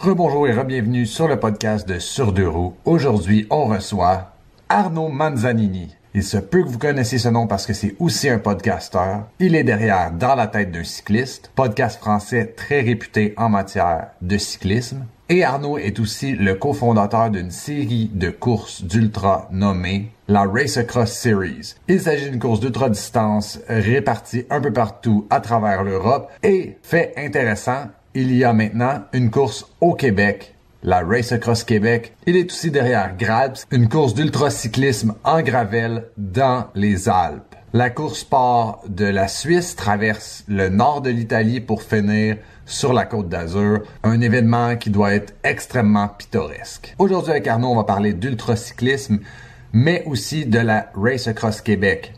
Rebonjour et re-bienvenue sur le podcast de Sur deux roues. Aujourd'hui, on reçoit Arnaud Manzanini. Il se peut que vous connaissiez ce nom parce que c'est aussi un podcasteur. Il est derrière Dans la tête d'un cycliste, podcast français très réputé en matière de cyclisme. Et Arnaud est aussi le cofondateur d'une série de courses d'ultra nommée la Race Across Series. Il s'agit d'une course d'ultra-distance répartie un peu partout à travers l'Europe. Et, fait intéressant, il y a maintenant une course au Québec, la Race Across Québec. Il est aussi derrière Gralps, une course d'ultracyclisme en gravel dans les Alpes. La course part de la Suisse, traverse le nord de l'Italie pour finir sur la Côte d'Azur, un événement qui doit être extrêmement pittoresque. Aujourd'hui avec Arnaud, on va parler d'ultracyclisme, mais aussi de la Race Across Québec.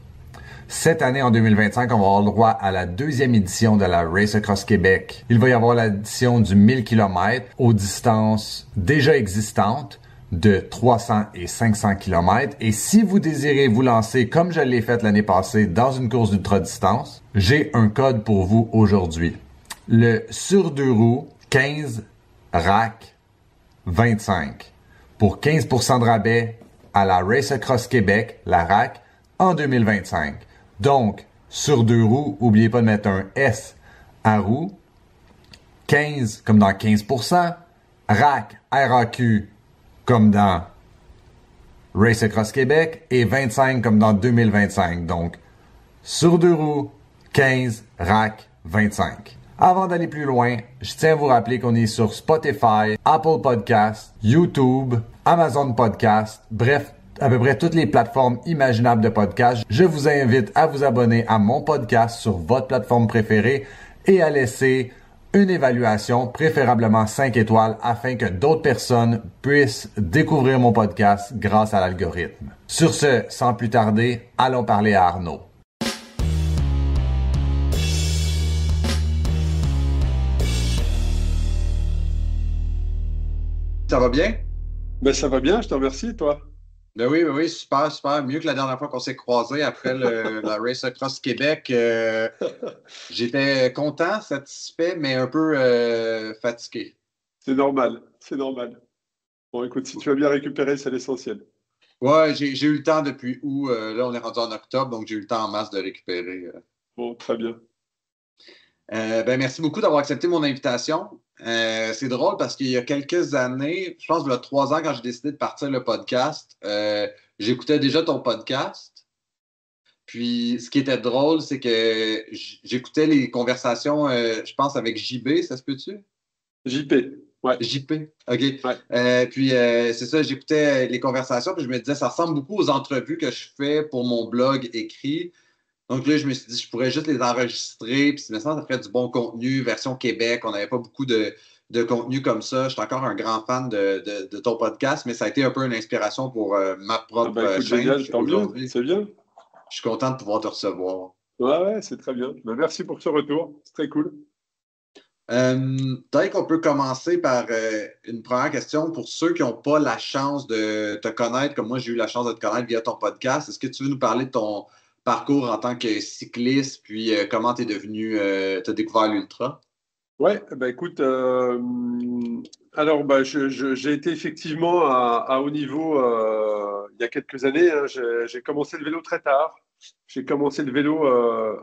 Cette année, en 2025, on va avoir le droit à la deuxième édition de la Race Across Québec. Il va y avoir l'édition du 1000 km aux distances déjà existantes de 300 et 500 km. Et si vous désirez vous lancer, comme je l'ai fait l'année passée, dans une course d'ultra-distance, j'ai un code pour vous aujourd'hui. Le sur deux roues 15 RAC 25 pour 15% de rabais à la Race Across Québec, la RAC, en 2025. Donc, sur deux roues, n'oubliez pas de mettre un S à roue, 15 comme dans 15%, RAC, RAQ comme dans Race Across Québec et 25 comme dans 2025. Donc, sur deux roues, 15, RAC, 25. Avant d'aller plus loin, je tiens à vous rappeler qu'on est sur Spotify, Apple Podcasts, YouTube, Amazon Podcasts, bref, à peu près toutes les plateformes imaginables de podcast. Je vous invite à vous abonner à mon podcast sur votre plateforme préférée et à laisser une évaluation, préférablement 5 étoiles, afin que d'autres personnes puissent découvrir mon podcast grâce à l'algorithme. Sur ce, sans plus tarder, allons parler à Arnaud. Ça va bien? Ben, ça va bien, je te remercie, toi. Ben oui, super, super. Mieux que la dernière fois qu'on s'est croisés après la Race Across Québec. J'étais content, satisfait, mais un peu fatigué. C'est normal, c'est normal. Bon, écoute, si tu as bien récupéré, c'est l'essentiel. Ouais, j'ai eu le temps depuis août. Là, on est rendu en octobre, donc j'ai eu le temps en masse de récupérer. Bon, très bien. Ben, merci beaucoup d'avoir accepté mon invitation. C'est drôle parce qu'il y a quelques années, je pense qu'il y a 3 ans, quand j'ai décidé de partir le podcast, j'écoutais déjà ton podcast. Puis, ce qui était drôle, c'est que j'écoutais les conversations, je pense, avec JB, ça se peut-tu? JP, ouais. JP, OK. Ouais. Puis, c'est ça, j'écoutais les conversations, puis je me disais, ça ressemble beaucoup aux entrevues que je fais pour mon blog écrit. Donc là, je me suis dit, je pourrais juste les enregistrer, puis ça ferait du bon contenu, version Québec. On n'avait pas beaucoup de contenu comme ça. Je suis encore un grand fan de ton podcast, mais ça a été un peu une inspiration pour ma propre Écoute, chaîne génial, tant mieux, aujourd'hui. c'est bien. Je suis content de pouvoir te recevoir. Ouais, c'est très bien. Ben, merci pour ce retour, c'est très cool. Peut-être qu'on peut commencer par une première question pour ceux qui n'ont pas la chance de te connaître, comme moi j'ai eu la chance de te connaître via ton podcast. Est-ce que tu veux nous parler de ton parcours en tant que cycliste, puis comment tu es devenu, tu as découvert l'ultra? Ouais, ben écoute, alors j'ai été effectivement à haut niveau il y a quelques années. Hein. J'ai commencé le vélo très tard. J'ai commencé le vélo.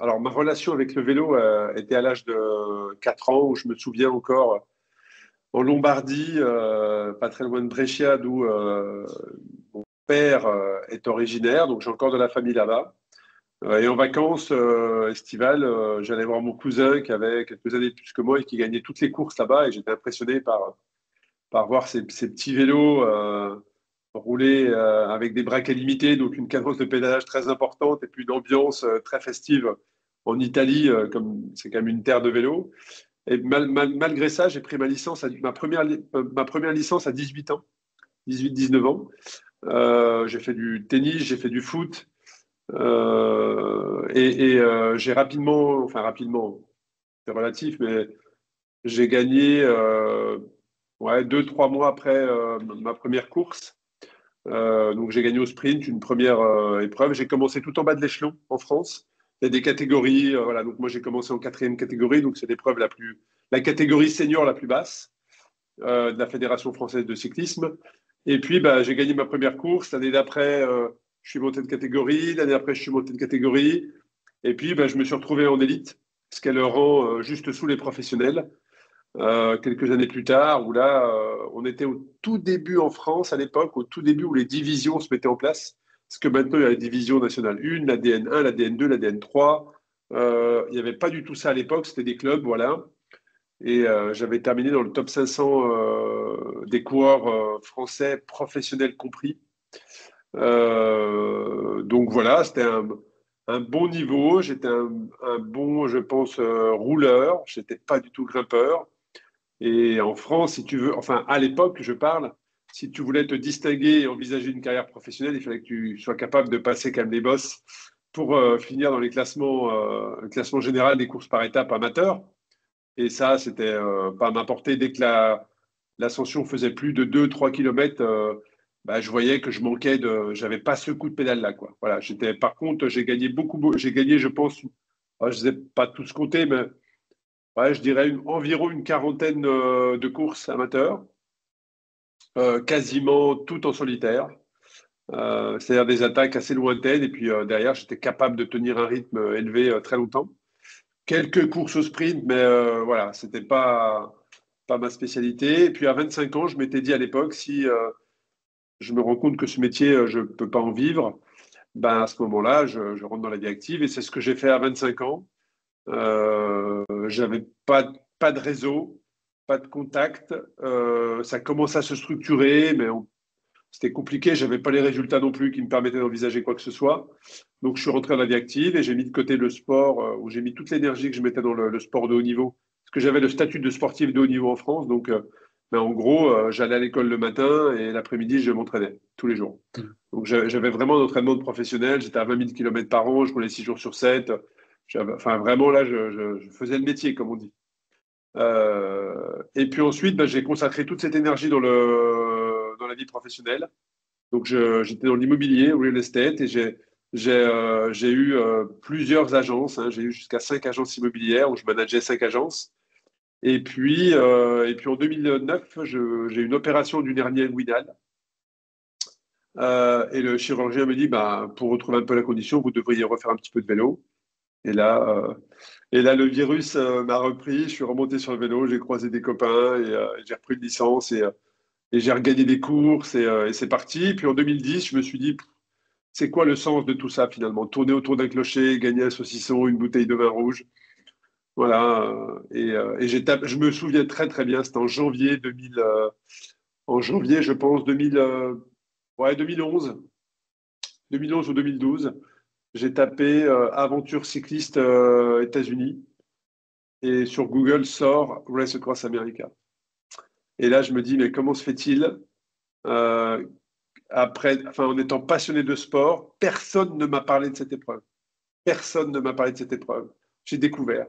Alors ma relation avec le vélo était à l'âge de 4 ans, où je me souviens encore en Lombardie, pas très loin de Brescia, d'où mon père est originaire. Donc j'ai encore de la famille là-bas. Et en vacances estivales, j'allais voir mon cousin qui avait quelques années de plus que moi et qui gagnait toutes les courses là-bas. Et j'étais impressionné par voir ces petits vélos rouler avec des braques illimitées, donc une cadence de pédalage très importante et puis une ambiance très festive en Italie, comme c'est quand même une terre de vélo. Et malgré ça, j'ai pris ma première licence à 18 ans, 18-19 ans. J'ai fait du tennis, j'ai fait du foot. J'ai rapidement, c'est relatif, mais j'ai gagné 2-3 mois après ma première course. Donc j'ai gagné au sprint une première épreuve. J'ai commencé tout en bas de l'échelon en France. Il y a des catégories, voilà. Donc moi j'ai commencé en 4e catégorie, donc c'est l'épreuve la catégorie senior la plus basse. de la Fédération française de cyclisme. Et puis, j'ai gagné ma première course. L'année d'après, je suis monté de catégorie. L'année d'après, je suis monté de catégorie. Et puis, je me suis retrouvé en élite, ce qu'elle le rend juste sous les professionnels. Quelques années plus tard, où là, on était au tout début en France, à l'époque, au tout début où les divisions se mettaient en place. Parce que maintenant, il y a la division nationale 1, la DN1, la DN2, la DN3. Il n'y avait pas du tout ça à l'époque, c'était des clubs, voilà. Et j'avais terminé dans le top 500 des coureurs français, professionnels compris. Donc voilà, c'était un bon niveau. J'étais un bon, je pense, rouleur. Je n'étais pas du tout grimpeur. Et en France, si tu veux, enfin à l'époque, je parle, si tu voulais te distinguer et envisager une carrière professionnelle, il fallait que tu sois capable de passer quand même les bosses pour finir dans le classement général des courses par étapes amateurs. Et ça, c'était pas à m'importer. Dès que l'ascension faisait plus de 2-3 km, je voyais que je manquais j'avais pas ce coup de pédale là, quoi. Voilà. Par contre, j'ai gagné j'ai gagné, je pense, je ne sais pas tous compter, mais ouais, je dirais environ une quarantaine de courses amateurs, quasiment toutes en solitaire. C'est-à-dire des attaques assez lointaines. Et puis derrière, j'étais capable de tenir un rythme élevé très longtemps. Quelques courses au sprint, mais voilà, c'était pas ma spécialité. Et puis à 25 ans, je m'étais dit à l'époque, si je me rends compte que ce métier, je ne peux pas en vivre, à ce moment-là, je rentre dans la vie active. Et c'est ce que j'ai fait à 25 ans. J'avais pas de réseau, pas de contact. Ça commençait à se structurer, mais c'était compliqué. J'avais pas les résultats non plus qui me permettaient d'envisager quoi que ce soit. Donc, je suis rentré dans la vie active et j'ai mis de côté le sport, où j'ai mis toute l'énergie que je mettais dans le sport de haut niveau. Parce que j'avais le statut de sportif de haut niveau en France. Donc, en gros, j'allais à l'école le matin et l'après-midi, je m'entraînais tous les jours. Donc, j'avais vraiment un entraînement de professionnel. J'étais à 20 000 km par an. Je roulais 6 jours sur 7. Enfin, vraiment, là, je faisais le métier, comme on dit. Et puis ensuite, j'ai consacré toute cette énergie dans la vie professionnelle. Donc, j'étais dans l'immobilier, au real estate, et j'ai eu plusieurs agences. Hein. J'ai eu jusqu'à 5 agences immobilières où je manageais 5 agences. Et puis en 2009, j'ai eu une opération d'une hernie inguinale. Et le chirurgien me dit, pour retrouver un peu la condition, vous devriez refaire un petit peu de vélo. Et là, le virus m'a repris. Je suis remonté sur le vélo, j'ai croisé des copains et j'ai repris une licence et j'ai regagné des courses et c'est parti. Puis en 2010, je me suis dit, c'est quoi le sens de tout ça finalement? Tourner autour d'un clocher, gagner un saucisson, une bouteille de vin rouge. Voilà. Je me souviens très très bien, c'était en janvier 2000, en janvier, je pense, 2000, ouais, 2011, 2011 ou 2012. J'ai tapé aventure cycliste États-Unis et sur Google sort Race Across America. Et là, je me dis, mais comment se fait-il euh, en étant passionné de sport, personne ne m'a parlé de cette épreuve. Personne ne m'a parlé de cette épreuve. J'ai découvert.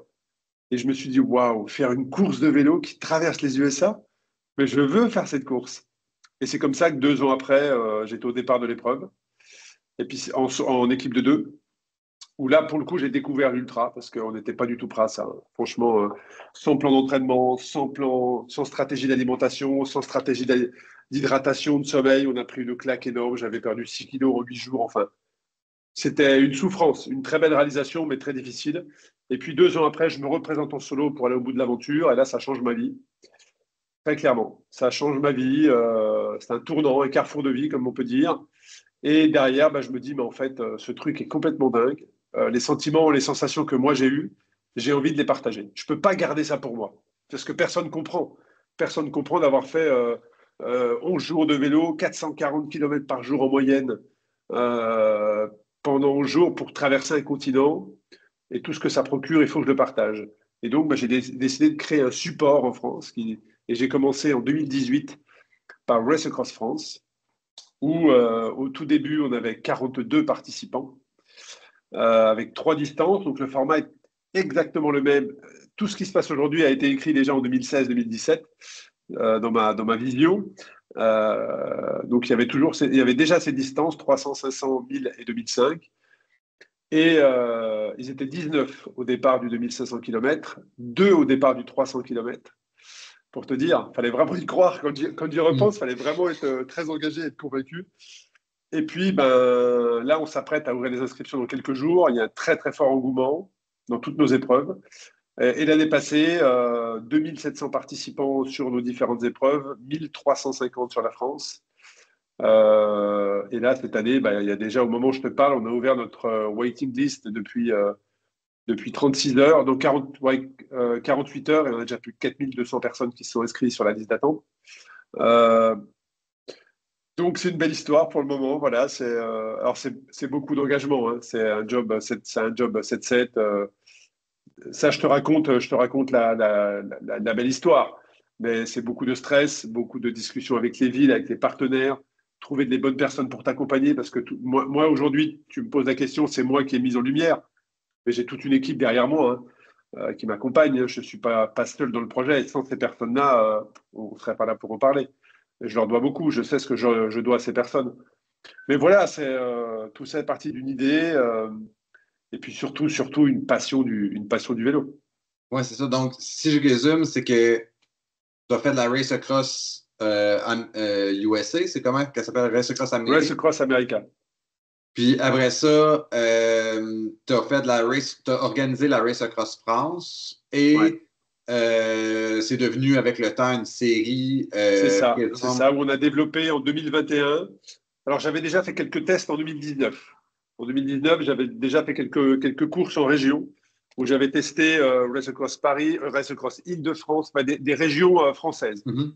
Et je me suis dit, waouh, faire une course de vélo qui traverse les USA, mais je veux faire cette course. Et c'est comme ça que 2 ans après, j'étais au départ de l'épreuve. Et puis en équipe de 2, où là, pour le coup, j'ai découvert l'ultra, parce qu'on n'était pas du tout prêt à ça. Hein. Franchement, sans plan d'entraînement, sans stratégie d'alimentation, sans stratégie d'hydratation, de sommeil, on a pris une claque énorme. J'avais perdu 6 kilos en 8 jours. Enfin, c'était une souffrance, une très belle réalisation, mais très difficile. Et puis 2 ans après, je me représente en solo pour aller au bout de l'aventure. Et là, ça change ma vie. Très clairement, ça change ma vie. C'est un tournant, un carrefour de vie, comme on peut dire. Et derrière, je me dis, mais en fait, ce truc est complètement dingue. Les sentiments, les sensations que moi j'ai eues, j'ai envie de les partager. Je ne peux pas garder ça pour moi. Parce que personne ne comprend. Personne ne comprend d'avoir fait 11 jours de vélo, 440 km par jour en moyenne, euh, pendant 11 jours pour traverser un continent. Et tout ce que ça procure, il faut que je le partage. Et donc, j'ai décidé de créer un support en France. Et j'ai commencé en 2018 par Race Across France où au tout début, on avait 42 participants avec 3 distances. Donc le format est exactement le même. Tout ce qui se passe aujourd'hui a été écrit déjà en 2016-2017 dans ma vision. Donc il y avait déjà ces distances, 300, 500, 1000 et 2005. Et ils étaient 19 au départ du 2500 km, 2 au départ du 300 km. pour te dire. Il fallait vraiment y croire. Quand j'y repense, il fallait vraiment être très engagé, être convaincu. Et puis, ben, là, on s'apprête à ouvrir les inscriptions dans quelques jours. Il y a un très, très fort engouement dans toutes nos épreuves. Et l'année passée, 2700 participants sur nos différentes épreuves, 1350 sur la France. Et là, cette année, ben, il y a déjà, au moment où je te parle, on a ouvert notre waiting list depuis 36 heures, donc 48 heures, et on a déjà plus de 4200 personnes qui se sont inscrites sur la liste d'attente. Euh, donc, c'est une belle histoire pour le moment. Voilà, alors c'est beaucoup d'engagement. Hein. C'est un job 7-7. Ça, je te raconte la belle histoire. Mais c'est beaucoup de stress, beaucoup de discussions avec les villes, avec les partenaires, trouver des bonnes personnes pour t'accompagner. Parce que moi aujourd'hui, tu me poses la question, c'est moi qui ai mis en lumière. Mais j'ai toute une équipe derrière moi qui m'accompagne. Je ne suis pas seul dans le projet. Et sans ces personnes-là, on ne serait pas là pour en parler. Et je leur dois beaucoup. Je sais ce que je dois à ces personnes. Mais voilà, tout ça est parti d'une idée. Et puis surtout une passion du vélo. Ouais, c'est ça. Donc, si je résume, c'est que tu as fait de la race across USA, c'est comment qu'elle s'appelle? Race across Race Amérique. Cross America. Puis après ça, tu as fait de la race, tu as organisé la race across France Ouais. et c'est devenu avec le temps une série C'est ça, c'est présente. ça, où on a développé en 2021. Alors, j'avais déjà fait quelques tests en 2019. En 2019, j'avais déjà fait quelques courses en région où j'avais testé Race Across Paris, Race Across Île-de-France, enfin, des régions françaises. Mhm.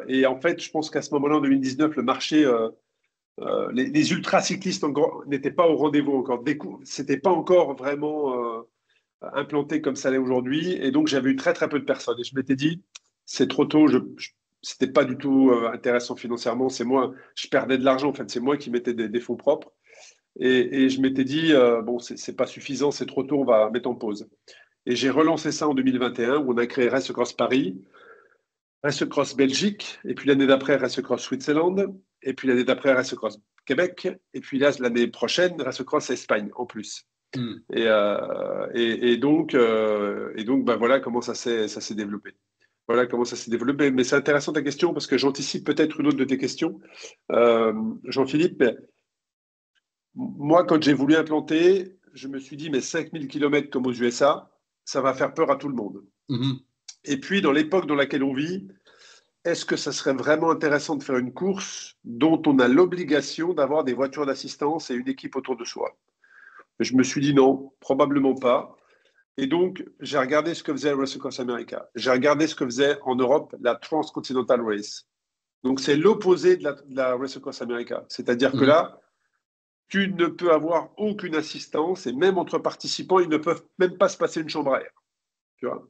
Et en fait, je pense qu'à ce moment-là, en 2019, le marché, les ultra-cyclistes n'étaient pas au rendez-vous encore. C'était pas encore vraiment implanté comme ça l'est aujourd'hui. Et donc, j'avais eu très, très peu de personnes. Et je m'étais dit, c'est trop tôt, c'était pas du tout intéressant financièrement. C'est moi, je perdais de l'argent. En fait, c'est moi qui mettais des fonds propres. Et je m'étais dit, bon, c'est pas suffisant, c'est trop tôt, on va mettre en pause. Et j'ai relancé ça en 2021, où on a créé Race Cross Paris, Race Cross Belgique, et puis l'année d'après, Race Cross Switzerland, et puis l'année d'après, Race Cross Québec, et puis là, l'année prochaine, Race Cross Espagne en plus. Mm. Et donc, ben voilà comment ça s'est développé. Voilà comment ça s'est développé. Mais c'est intéressant ta question parce que j'anticipe peut-être une autre de tes questions. Jean-Philippe, moi, quand j'ai voulu implanter, je me suis dit, mais 5000 km comme aux USA, ça va faire peur à tout le monde. Mhm. Et puis, dans l'époque dans laquelle on vit, est-ce que ça serait vraiment intéressant de faire une course dont on a l'obligation d'avoir des voitures d'assistance et une équipe autour de soi? Je me suis dit non, probablement pas. Et donc, j'ai regardé ce que faisait Race Across America. J'ai regardé ce que faisait en Europe la Transcontinental Race. Donc, c'est l'opposé de la Race Across America. C'est-à-dire que Mhm. là, tu ne peux avoir aucune assistance et même entre participants, ils ne peuvent même pas se passer une chambre à air. Tu vois.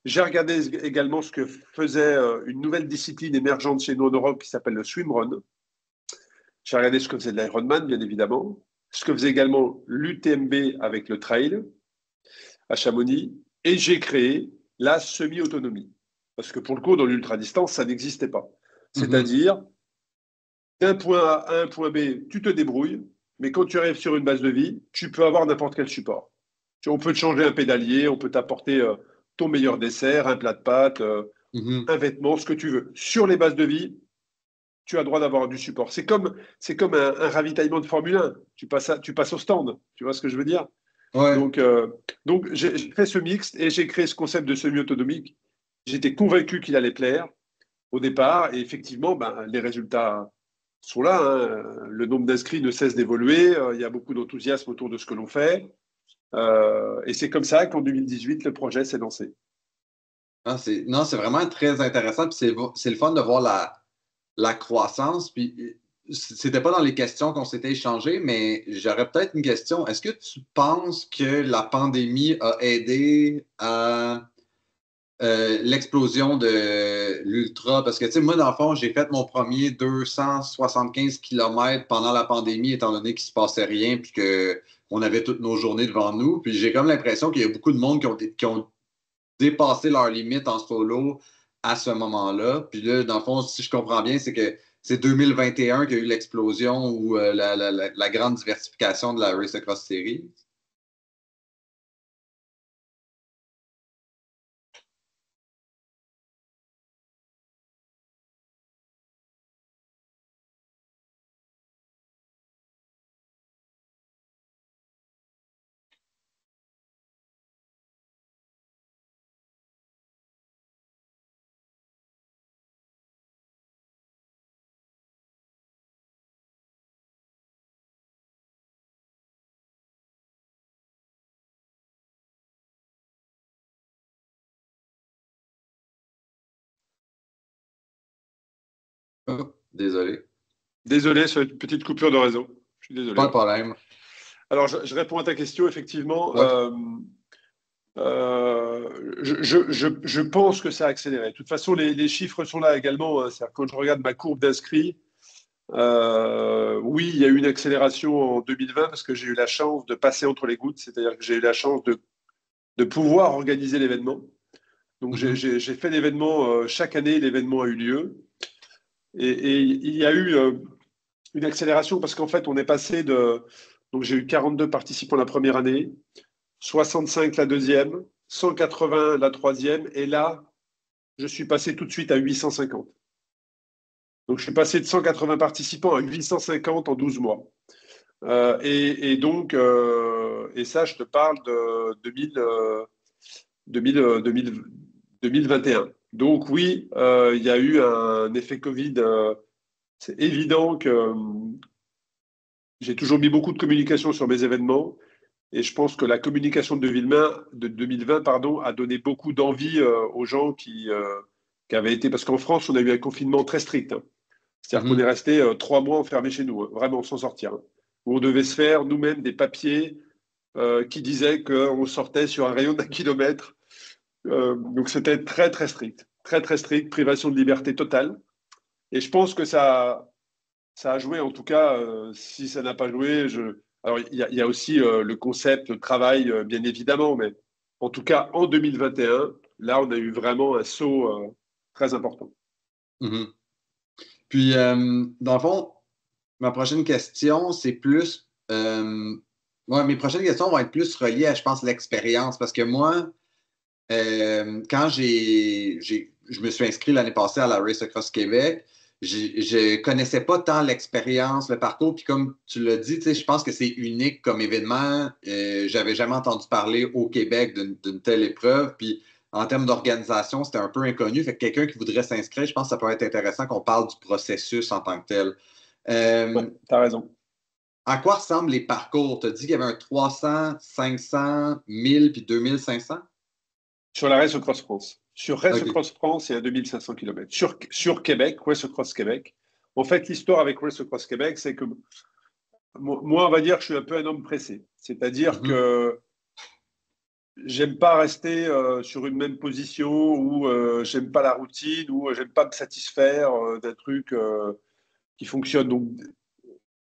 J'ai regardé également ce que faisait une nouvelle discipline émergente chez nous en Europe qui s'appelle le swimrun. J'ai regardé ce que faisait l'Ironman, bien évidemment. Ce que faisait également l'UTMB avec le trail à Chamonix. Et j'ai créé la semi-autonomie. Parce que pour le coup, dans l'ultra-distance, ça n'existait pas. Mhm. C'est-à-dire, d'un point A à un point B, tu te débrouilles, mais quand tu arrives sur une base de vie, tu peux avoir n'importe quel support. On peut te changer un pédalier, on peut t'apporter ton meilleur dessert, un plat de pâtes, Mhm. un vêtement, ce que tu veux. Sur les bases de vie, tu as le droit d'avoir du support. C'est comme un ravitaillement de Formule 1. Tu passes au stand. Tu vois ce que je veux dire? Ouais. Donc, j'ai fait ce mixte et j'ai créé ce concept de semi-autonomique. J'étais convaincu qu'il allait plaire au départ. Et effectivement, ben, les résultats sont là. Hein. Le nombre d'inscrits ne cesse d'évoluer. Il y a beaucoup d'enthousiasme autour de ce que l'on fait. Et c'est comme ça qu'en 2018, le projet s'est lancé. Ah, non, c'est vraiment très intéressant. Puis c'est le fun de voir la croissance. Puis c'était pas dans les questions qu'on s'était échangées, mais j'aurais peut-être une question. Est-ce que tu penses que la pandémie a aidé à l'explosion de l'ultra? Parce que, tu sais, moi, dans le fond, j'ai fait mon premier 275 km pendant la pandémie, étant donné qu'il se passait rien, puis qu'on avait toutes nos journées devant nous. Puis j'ai comme l'impression qu'il y a beaucoup de monde qui ont dépassé leurs limites en solo à ce moment-là. Puis là, dans le fond, si je comprends bien, c'est que c'est 2021 qu'il y a eu l'explosion ou la grande diversification de la Race Across Series. Oh, désolé. Désolé, sur une petite coupure de réseau. Je suis désolé. Pas de problème. Alors, je réponds à ta question, effectivement. Ouais. Je pense que ça a accéléré. De toute façon, les chiffres sont là également, hein. C'est-à-dire, quand je regarde ma courbe d'inscrits, oui, il y a eu une accélération en 2020 parce que j'ai eu la chance de passer entre les gouttes, c'est-à-dire que j'ai eu la chance de pouvoir organiser l'événement. Donc, j'ai fait l'événement, chaque année, l'événement a eu lieu. Et il y a eu une accélération parce qu'en fait, on est passé de. Donc, j'ai eu 42 participants la première année, 65 la deuxième, 180 la troisième, et là, je suis passé tout de suite à 850. Donc, je suis passé de 180 participants à 850 en 12 mois. Et donc, et ça, je te parle de 2021. Donc, oui, il y a eu un effet Covid. C'est évident que j'ai toujours mis beaucoup de communication sur mes événements. Et je pense que la communication de 2020 pardon, a donné beaucoup d'envie aux gens qui avaient été. Parce qu'en France, on a eu un confinement très strict, hein. C'est-à-dire qu'on est resté 3 mois enfermés chez nous, hein, vraiment sans sortir, hein. Où on devait se faire nous-mêmes des papiers qui disaient qu'on sortait sur un rayon d'1 kilomètre. Donc c'était très, très strict. Très, très strict, privation de liberté totale. Et je pense que ça a joué, en tout cas, si ça n'a pas joué, alors il y a aussi le concept, le travail, bien évidemment, mais en tout cas, en 2021, là, on a eu vraiment un saut très important. Mhm. Puis, dans le fond, ma prochaine question, c'est plus. Ouais, mes prochaines questions vont être plus reliées à, je pense, l'expérience. Parce que moi, quand je me suis inscrit l'année passée à la Race Across Québec, je connaissais pas tant l'expérience, le parcours. Puis comme tu l'as dit, tu sais, je pense que c'est unique comme événement. J'avais jamais entendu parler au Québec d'une telle épreuve. Puis en termes d'organisation, c'était un peu inconnu. Fait que quelqu'un qui voudrait s'inscrire, je pense que ça peut être intéressant qu'on parle du processus en tant que tel. Ouais, tu as raison. À quoi ressemblent les parcours? Tu as dit qu'il y avait un 300, 500, 1000 puis 2500? Sur la Race Across France. Sur Race OK. Across France, il y a 2500 km. Sur Québec, Race Across Québec. En fait, l'histoire avec Race Across Québec, c'est que moi, on va dire que je suis un peu un homme pressé. C'est-à-dire Mhm. que j'aime pas rester sur une même position ou j'aime pas la routine ou j'aime pas me satisfaire d'un truc qui fonctionne. Donc,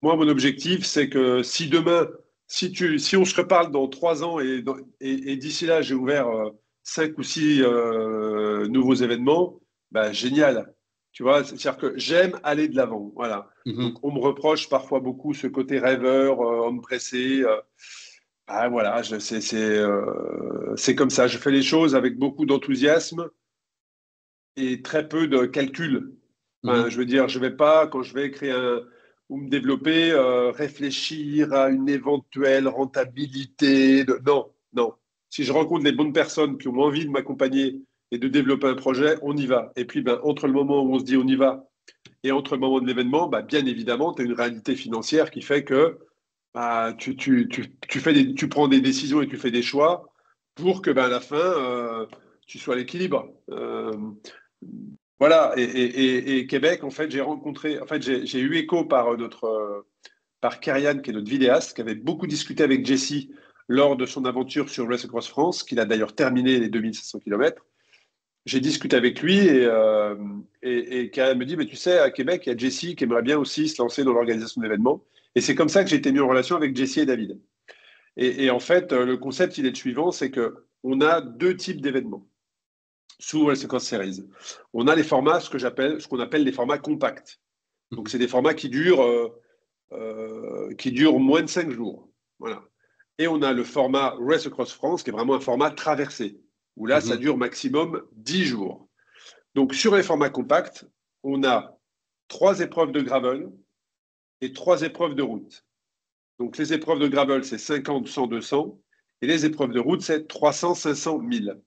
moi, mon objectif, c'est que si demain, si on se reparle dans 3 ans et d'ici là, j'ai ouvert 5 ou 6 nouveaux événements, bah, génial. Tu vois, c'est-à-dire que j'aime aller de l'avant. Voilà. Donc, Mhm. on me reproche parfois beaucoup ce côté rêveur, homme pressé. Ah, voilà, c'est comme ça. Je fais les choses avec beaucoup d'enthousiasme et très peu de calcul. Enfin, Mhm. je veux dire, je vais pas, quand je vais créer ou me développer, réfléchir à une éventuelle rentabilité. Non, non. Si je rencontre les bonnes personnes qui ont envie de m'accompagner et de développer un projet, on y va. Et puis, ben, entre le moment où on se dit on y va et entre le moment de l'événement, ben, bien évidemment, tu as une réalité financière qui fait que bah, tu prends des décisions et tu fais des choix pour que ben, à la fin, tu sois à l'équilibre. Voilà, et Québec, en fait, j'ai eu écho par par Karian, qui est notre vidéaste, qui avait beaucoup discuté avec Jesse lors de son aventure sur Race Across France, qu'il a d'ailleurs terminé les 2500 km. J'ai discuté avec lui et Karian me dit, mais tu sais, à Québec, il y a Jesse qui aimerait bien aussi se lancer dans l'organisation d'événements. Et c'est comme ça que j'ai été mis en relation avec Jesse et David. Et en fait, le concept, il est le suivant, c'est que on a 2 types d'événements sous Race Across Series. On a ce qu'on appelle les formats compacts. Donc, c'est des formats qui durent moins de 5 jours. Voilà. Et on a le format Race Across France, qui est vraiment un format traversé, où là, ça Mhm. dure maximum 10 jours. Donc, sur les formats compacts, on a 3 épreuves de gravel et 3 épreuves de route. Donc, les épreuves de gravel, c'est 50, 100, 200. Et les épreuves de route, c'est 300, 500, 1000.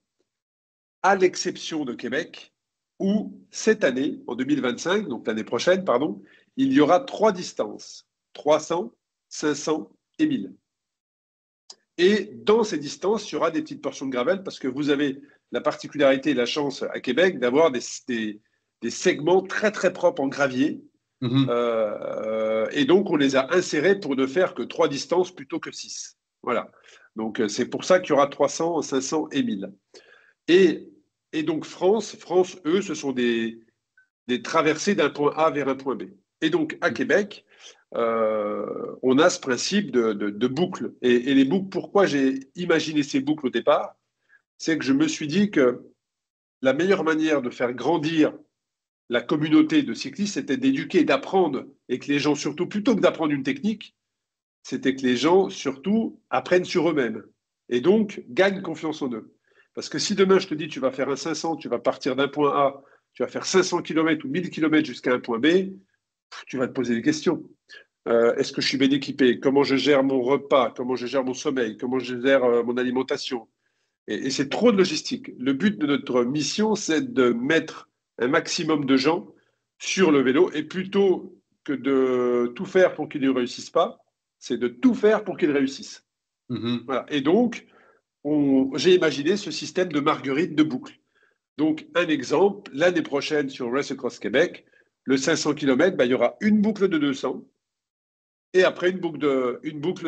À l'exception de Québec, où cette année, en 2025, donc l'année prochaine, pardon, il y aura 3 distances, 300, 500 et 1000. Et dans ces distances, il y aura des petites portions de gravel parce que vous avez la particularité et la chance à Québec d'avoir des des segments très très propres en gravier. Mhm. Et donc, on les a insérés pour ne faire que 3 distances plutôt que 6. Voilà. Donc, c'est pour ça qu'il y aura 300, 500 et 1000. Et donc, France, eux, ce sont des traversées d'un point A vers un point B. Et donc, à Québec, on a ce principe de boucle. Et les boucles, pourquoi j'ai imaginé ces boucles au départ? C'est que je me suis dit que la meilleure manière de faire grandir la communauté de cyclistes, c'était d'éduquer, d'apprendre, et que les gens, surtout, plutôt que d'apprendre une technique, c'était que les gens, surtout, apprennent sur eux-mêmes. Et donc, gagnent confiance en eux. Parce que si demain, je te dis, tu vas faire un 500, tu vas partir d'un point A, tu vas faire 500 km ou 1000 km jusqu'à un point B, tu vas te poser des questions. Est-ce que je suis bien équipé? Comment je gère mon repas? Comment je gère mon sommeil? Comment je gère mon alimentation? Et c'est trop de logistique. Le but de notre mission, c'est de mettre un maximum de gens sur le vélo et plutôt que de tout faire pour qu'ils ne réussissent pas, c'est de tout faire pour qu'ils réussissent. Mhm. Voilà. Et donc, j'ai imaginé ce système de marguerite de boucle. Donc, un exemple, l'année prochaine sur Race Across Québec, le 500 km, il y aura une boucle de 200 et après une boucle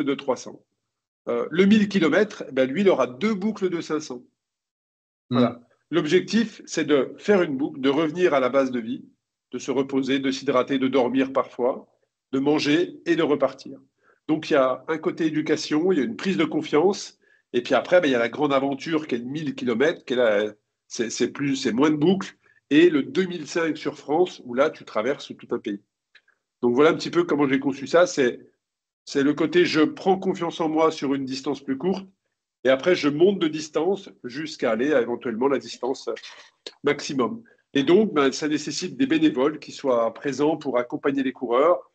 de 300. Le 1000 km, lui, il aura 2 boucles de 500. Mhm. Voilà. L'objectif, c'est de faire une boucle, de revenir à la base de vie, de se reposer, de s'hydrater, de dormir parfois, de manger et de repartir. Donc, il y a un côté éducation, il y a une prise de confiance, et puis après, il y a la grande aventure qui est le 1000 km, c'est moins de boucles, et le 2005 sur France, où là, tu traverses tout un pays. Donc, voilà un petit peu comment j'ai conçu ça. C'est le côté je prends confiance en moi sur une distance plus courte, et après, je monte de distance jusqu'à aller à éventuellement la distance maximum. Et donc, ça nécessite des bénévoles qui soient présents pour accompagner les coureurs.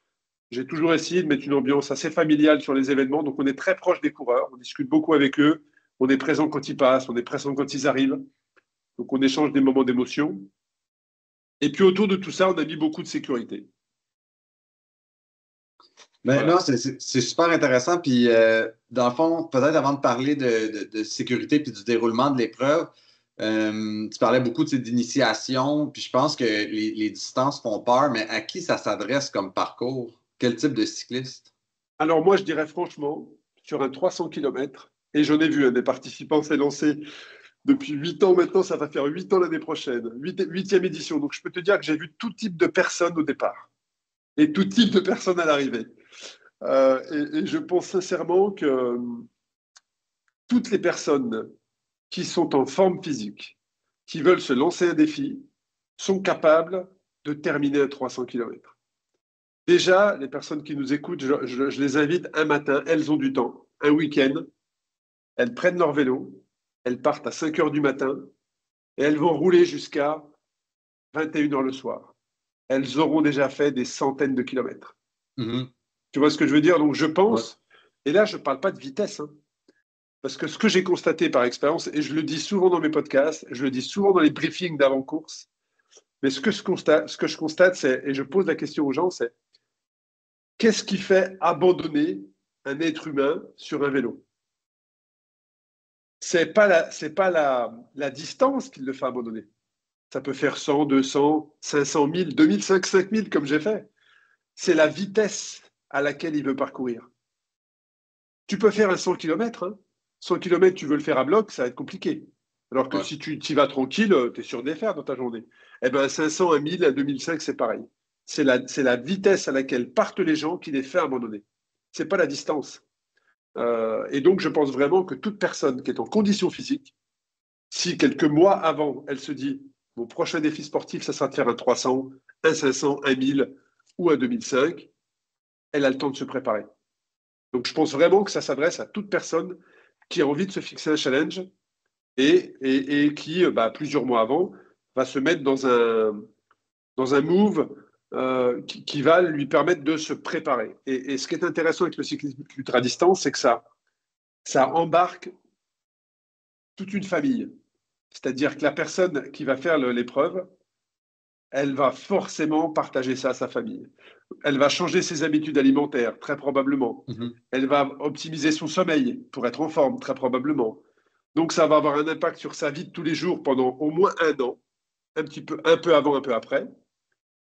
J'ai toujours essayé de mettre une ambiance assez familiale sur les événements. Donc, on est très proche des coureurs. On discute beaucoup avec eux. On est présent quand ils passent. On est présent quand ils arrivent. Donc, on échange des moments d'émotion. Et puis, autour de tout ça, on a mis beaucoup de sécurité. Ben Voilà. non, c'est super intéressant. Puis, dans le fond, peut-être avant de parler de sécurité puis du déroulement de l'épreuve, tu parlais beaucoup d'initiation. Puis, je pense que les distances font peur, mais à qui ça s'adresse comme parcours? Quel type de cycliste? Alors, moi, je dirais franchement, sur un 300 km, et j'en ai vu des participants s'est lancé depuis 8 ans maintenant, ça va faire 8 ans l'année prochaine, 8e édition. Donc, je peux te dire que j'ai vu tout type de personnes au départ et tout type de personnes à l'arrivée. Et je pense sincèrement que toutes les personnes qui sont en forme physique, qui veulent se lancer un défi, sont capables de terminer un 300 km. Déjà, les personnes qui nous écoutent, je les invite un matin, elles ont du temps, un week-end, elles prennent leur vélo, elles partent à 5 heures du matin et elles vont rouler jusqu'à 21 heures le soir. Elles auront déjà fait des centaines de kilomètres. Mhm. Tu vois ce que je veux dire? Donc je Ouais. pense, et là je ne parle pas de vitesse, hein, parce que ce que j'ai constaté par expérience, et je le dis souvent dans mes podcasts, je le dis souvent dans les briefings d'avant-course, mais ce que je constate, c'est, et je pose la question aux gens, c'est qu'est-ce qui fait abandonner un être humain sur un vélo? C'est pas la distance qui le fait abandonner. Ça peut faire 100, 200, 500 000, 2005, 5000 comme j'ai fait. C'est la vitesse à laquelle il veut parcourir. Tu peux faire un 100 km. Hein. 100 km, tu veux le faire à bloc, ça va être compliqué. Alors que Ouais. si tu y vas tranquille, tu es sûr de les faire dans ta journée. Eh bien, 500, 1000, 2005, c'est pareil. C'est la vitesse à laquelle partent les gens qui les fait abandonner. Ce n'est pas la distance. Et donc, je pense vraiment que toute personne qui est en condition physique, si quelques mois avant, elle se dit, mon prochain défi sportif, ça sera de faire un 300, un 500, un 1000 ou un 2005, elle a le temps de se préparer. Donc, je pense vraiment que ça s'adresse à toute personne qui a envie de se fixer un challenge et qui, plusieurs mois avant, va se mettre dans un move qui va lui permettre de se préparer. Et ce qui est intéressant avec le cyclisme ultra-distance, c'est que ça embarque toute une famille. C'est-à-dire que la personne qui va faire l'épreuve, elle va forcément partager ça à sa famille. Elle va changer ses habitudes alimentaires, très probablement. Mhm. Elle va optimiser son sommeil pour être en forme, très probablement. Donc, ça va avoir un impact sur sa vie de tous les jours pendant au moins un an. un peu avant, un peu après.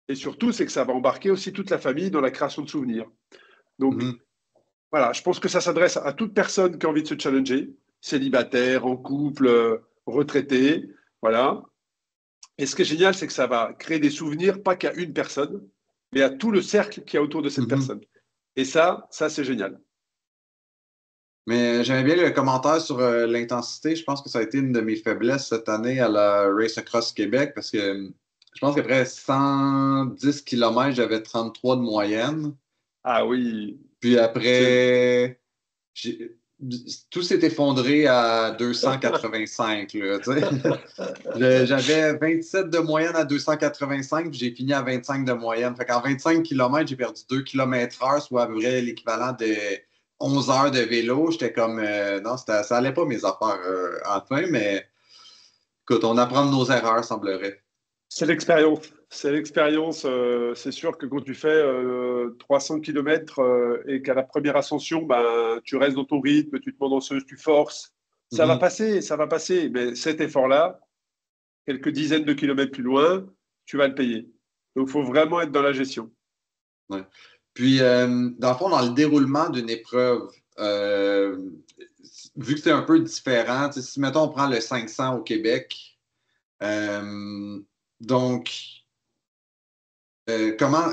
Et surtout, c'est que ça va embarquer aussi toute la famille dans la création de souvenirs. Donc, voilà, je pense que ça s'adresse à toute personne qui a envie de se challenger, célibataire, en couple, retraité, voilà. Et ce qui est génial, c'est que ça va créer des souvenirs, pas qu'à une personne, mais à tout le cercle qui est autour de cette personne. Et ça, c'est génial. Mais j'aimais bien le commentaire sur l'intensité. Je pense que ça a été une de mes faiblesses cette année à la Race Across Québec parce que je pense qu'après 110 km, j'avais 33 de moyenne. Ah oui. Puis après, tout s'est effondré à 285. Là, j'avais 27 de moyenne à 285, puis j'ai fini à 25 de moyenne. Fait qu'en 25 km, j'ai perdu 2 km/h, soit à peu près l'équivalent de 11 heures de vélo. J'étais comme, non, ça allait pas mes affaires en fin, mais écoute, on apprend de nos erreurs, semblerait. C'est l'expérience. C'est l'expérience. C'est sûr que quand tu fais 300 km et qu'à la première ascension, ben, tu restes dans ton rythme, tu te mets danseuse, tu forces, ça va passer, ça va passer. Mais cet effort-là, quelques dizaines de kilomètres plus loin, tu vas le payer. Donc, il faut vraiment être dans la gestion. Ouais. Puis, dans le fond, dans le déroulement d'une épreuve, vu que c'est un peu différent, si, mettons, on prend le 500 au Québec, donc, comment...